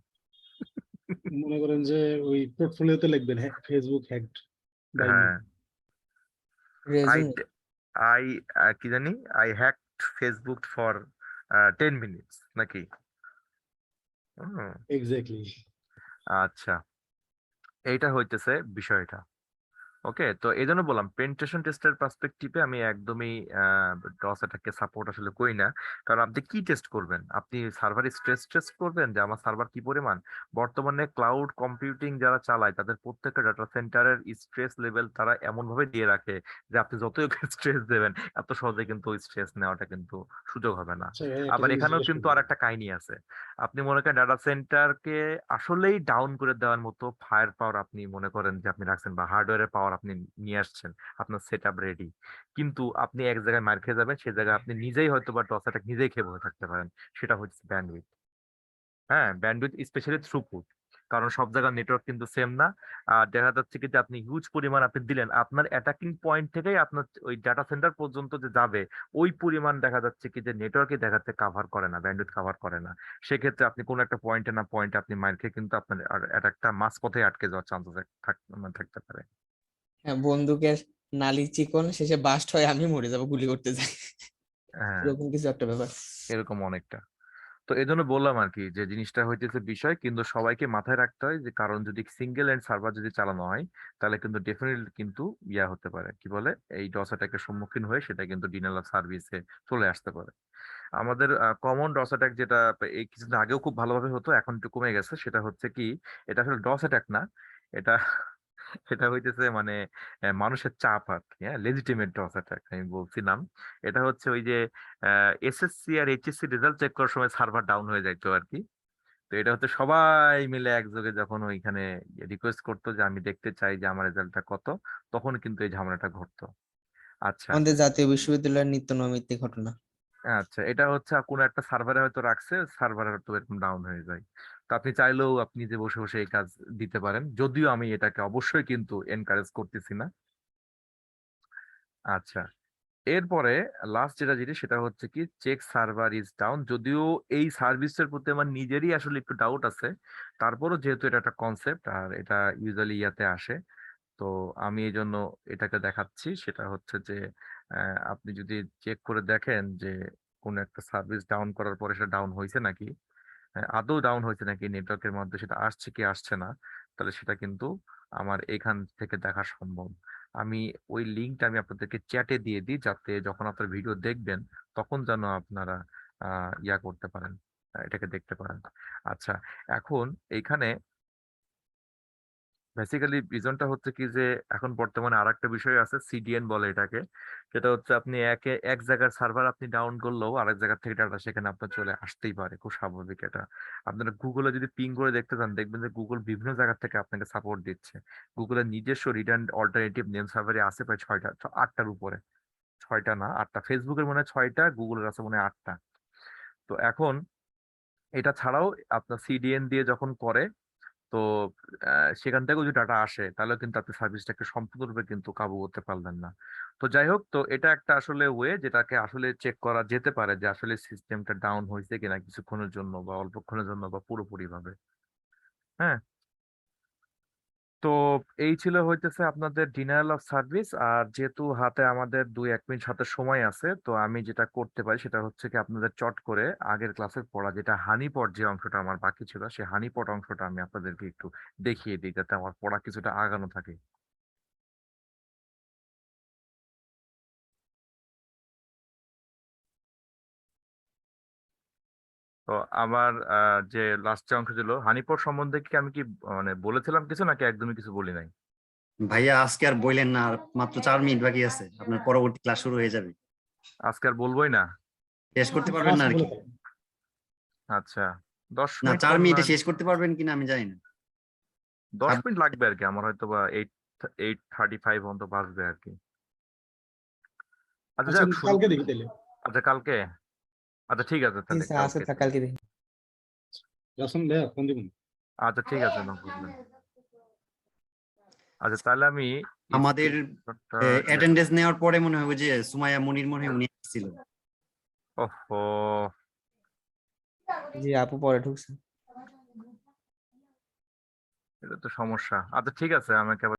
মনে করেন যে ওই পোর্টফোলিওতে লিখবেন ফেসবুক হ্যাকড বাই মি। হ্যাঁ, আই রেজুমে। আই কি জানি, I hacked Facebook for 10 minutes নাকি? হুম, এক্স্যাক্টলি। আচ্ছা, এইটা হইতেছে বিষয়টা। ওকে, তো এই জন্য বললাম পেনিট্রেশন টেস্টের পার্সপেক্টিভে আমি একদমই ডস অ্যাটাককে সাপোর্ট আসলে করি না। কারণ আপনি কি টেস্ট করবেন? আপনি সার্ভার স্ট্রেস টেস্ট করবেন যে আমার সার্ভার কি পরিমাণ? বর্তমানে ক্লাউড কম্পিউটিং যারা চালায় তাদের প্রত্যেকটা ডাটা সেন্টারের স্ট্রেস লেভেল তারা এমন ভাবে দিয়ে রাখে যে আপনি যতই ওকে স্ট্রেস দেবেন এত সহজে কিন্তু ওই স্ট্রেস নেওয়াটা কিন্তু সুযোগ হবে না। আচ্ছা ভাই, একটা আবার জিনিস এখানেও জিজ্ঞেস কিন্তু করবো। আর একটা কাহিনী আছে। আপনি মনে করেন ডাটা সেন্টারকে আসলেই ডাউন করে দেওয়ার মতো ফায়ার পাওয়ার আপনি মনে করেন যে আপনি রাখছেন, বা হার্ডওয়্যারের পাওয়ার আপনি নিয়ে আসছেন, আপনার সেট আপ রেডি, কিন্তু আপনি এক জায়গায় মার খেয়ে যাবেন, সেই জায়গায় আপনি নিজেই হয়তো বা টস অ্যাটাক নিজেই খেয়ে বসে থাকতে পারেন। সেটা হচ্ছে ব্যান্ডউইথ। হ্যাঁ, ব্যান্ডউইথ স্পেশালি থ্রুপুট, কারণ সব জায়গার নেটওয়ার্ক কিন্তু সেম না। আর দেখা যাচ্ছে কি যে আপনি হিউজ পরিমাণ আপনি দিলেন, আপনার অ্যাটাকিং পয়েন্ট থেকেই আপনার ওই ডাটা সেন্টার পর্যন্ত যে যাবে ওই পরিমাণ দেখা যাচ্ছে কি যে নেটওয়ার্কে দেখাচ্ছে কাভার করে না, ব্যান্ডউইথ কাভার করে না। সেক্ষেত্রে আপনি কোনো একটা পয়েন্টে না পয়েন্টে আপনি মার খেয়ে কিন্তু আপনার অ্যাটাকটা মাঝপথে আটকে যাওয়ার চান্সেস থাকতে পারে। হ্যাঁ, বন্দুকের নালি চিকন, শেষে বাস্ট হয় আমি মরে যাবো গুলি করতে যাই, হ্যাঁ, এরকম কিছু একটা ব্যাপার। এরকম অনেকটা। তো এই জন্য বললাম আর কি যে জিনিসটা হইতেছে বিষয়, কিন্তু সবাইকে মাথায় রাখতে হয় যে কারণ যদি সিঙ্গেল এন্ড সার্ভার যদি চালানো হয় তাহলে কিন্তু ডেফিনেটলি কিন্তু হতে পারে, কি বলে, এই ডস অ্যাটাকের সম্মুখীন হয়ে সেটা কিন্তু ডিনাল অফ সার্ভিসে চলে আসতে পারে। আমাদের কমন ডস অ্যাটাক যেটা এই কিছুদিন আগেও খুব ভালোভাবে হতো, এখন একটু কমে গেছে, সেটা হচ্ছে কি, এটা আসলে ডস অ্যাটাক না, এটা এটা হইতেছে মানে মানুষের চাপ আর কি, হ্যাঁ, লেজিটিমেট টস অ্যাটাক আমি বলছিলাম। এটা হচ্ছে ওই যে এসএসসি আর এইচএসসি রেজাল্ট চেক করার সময় সার্ভার ডাউন হয়ে যাইতো আর কি। তো এটা হচ্ছে সবাই মিলে একযোগে যখন ওইখানে রিকোয়েস্ট করতো যে আমি দেখতে চাই যে আমার রেজাল্টটা কত, তখন কিন্তু এই ঝামেলাটা ঘটতো। আচ্ছা আমাদের জাতীয় বিশ্ববিদ্যালয়ের নিত্য নৈমিত্তিক ঘটনা। আচ্ছা, এটা হচ্ছে কোনো একটা সার্ভারে হয়তো রাখছে, সার্ভারে হয়তো এরকম ডাউন হয়ে যায়। তো আপনি চাইলেও আপনি যে বসে বসে এই কাজ দিতে পারেন, যদিও আমি এটাকে অবশ্যই কিন্তু এনকারেজ করতেছি না। আচ্ছা, এরপরে লাস্ট যেটা জিনিস সেটা হচ্ছে কি চেক সার্ভার ইজ ডাউন। যদিও এই সার্ভিসের প্রতি আমার নিজেরই আসলে একটু ডাউট আছে, তারপরও যেহেতু এটা একটা কনসেপ্ট আর এটা ইউজুয়ালি ইয়াতে আসে, তো আমি এই জন্য এটাকে দেখাচ্ছি। সেটা হচ্ছে যে আপনি যদি চেক করে দেখেন যে কোন একটা সার্ভিস ডাউন করার পরে সেটা ডাউন হয়েছে নাকি, আদৌ ডাউন হয়েছে নাকি নেটওয়ার্কের মধ্যে, সেটা আসছে কি আসছে না, তাহলে সেটা কিন্তু আমার এখান থেকে দেখা সম্ভব। আমি ওই লিঙ্কটা আমি আপনাদেরকে চ্যাটে দিয়ে দিই, যাতে যখন আপনারা ভিডিও দেখবেন তখন যেন আপনারা ইয়া করতে পারেন, এটাকে দেখতে পারেন। আচ্ছা, এখন এইখানে বেসিক্যালি রিজনটা হচ্ছে কি যে এখন বর্তমানে আরেকটা বিষয় আছে, সিডিএন বলে এটাকে। সেটা হচ্ছে আপনি এক জায়গার সার্ভার আপনি ডাউন করলেও আরেক জায়গা থেকে ডাটা সেখানে আপনার চলে আসতেই পারে, খুব স্বাভাবিক এটা। আপনারা গুগলে যদি পিং করে দেখতে চান, দেখবেন যে গুগল বিভিন্ন জায়গা থেকে আপনাকে সাপোর্ট দিচ্ছে। গুগলের নিজস্ব রিটার্ন অল্টারনেটিভ নেম সার্ভারে আছে প্রায় 6টা 8টার উপরে, 6টা না 8টা, ফেসবুকের মনে হয় 6টা, গুগলের আছে মনে হয় 8টা। তো এখন এটা ছাড়াও আপনার সিডিএন দিয়ে যখন করে, তো সেখান থেকেও যদি ডাটা আসে, তাহলে কিন্তু আপনি সার্ভিসটাকে সম্পূর্ণরূপে কিন্তু কাবু করতে পারলেন না। তো যাই হোক, তো এটা একটা আসলে ওয়ে যেটাকে আসলে চেক করা যেতে পারে যে আসলে সিস্টেমটা ডাউন হয়েছে কিনা কিছুক্ষণের জন্য বা অল্পক্ষণের জন্য বা পুরোপুরি ভাবে। হ্যাঁ, তো এই ছিল হইতেছে আপনাদের ডিনায়াল অফ সার্ভিস। আর যেহেতু হাতে আমাদের 2-1 মিনিট হাতে সময় আছে, তো আমি যেটা করতে পারি সেটা হচ্ছে কি আপনাদের চট করে আগের ক্লাসের পড়া যেটা হানিপট যে অংশটা আমার বাকি ছিল, সেই হানিপট অংশটা আমি আপনাদেরকে একটু দেখিয়ে দিই, যাতে আমার পড়া কিছুটা আগানো থাকে। তো আমার যে লাস্ট যে অংশ ছিল হানিপট সম্বন্ধে কি আমি কি মানে বলেছিলাম কিছু, নাকি একদমই কিছু বলি নাই? ভাইয়া আজকে আর বললেন না, আর মাত্র 4 মিনিট বাকি আছে, আপনার পরবর্তী ক্লাস শুরু হয়ে যাবে। আজকে আর বলবোই না। শেষ করতে পারবেন না আর কি? আচ্ছা, 10 না, মিনিট 4 মিনিটে শেষ করতে পারবেন কিনা আমি জানি না। 10 মিনিট লাগবে আর কি, আমার হয়তো বা 8:35 পর্যন্ত বাজবে আর কি। আচ্ছা আচ্ছা যাক, শুরু। কালকে দেখি তাহলে। আচ্ছা কালকে, আচ্ছা ঠিক আছে তাহলে আছে কালকে। কালকে দেখি। রাসন ভাইয়া ফোন দিবেন। আচ্ছা ঠিক আছে, নো প্রবলেম। আচ্ছা তাহলে আমি আমাদের স্ক্রিনশটটা অ্যাটেন্ডেন্স নেওয়ার পরে মনে হয় ওই যে সুমাইয়া মুনির মনে হয় উনি আসছিল। ওহো, জি আপু পরে ঢুকছে। এটা তো সমস্যা। আচ্ছা ঠিক আছে, আমাকে আবার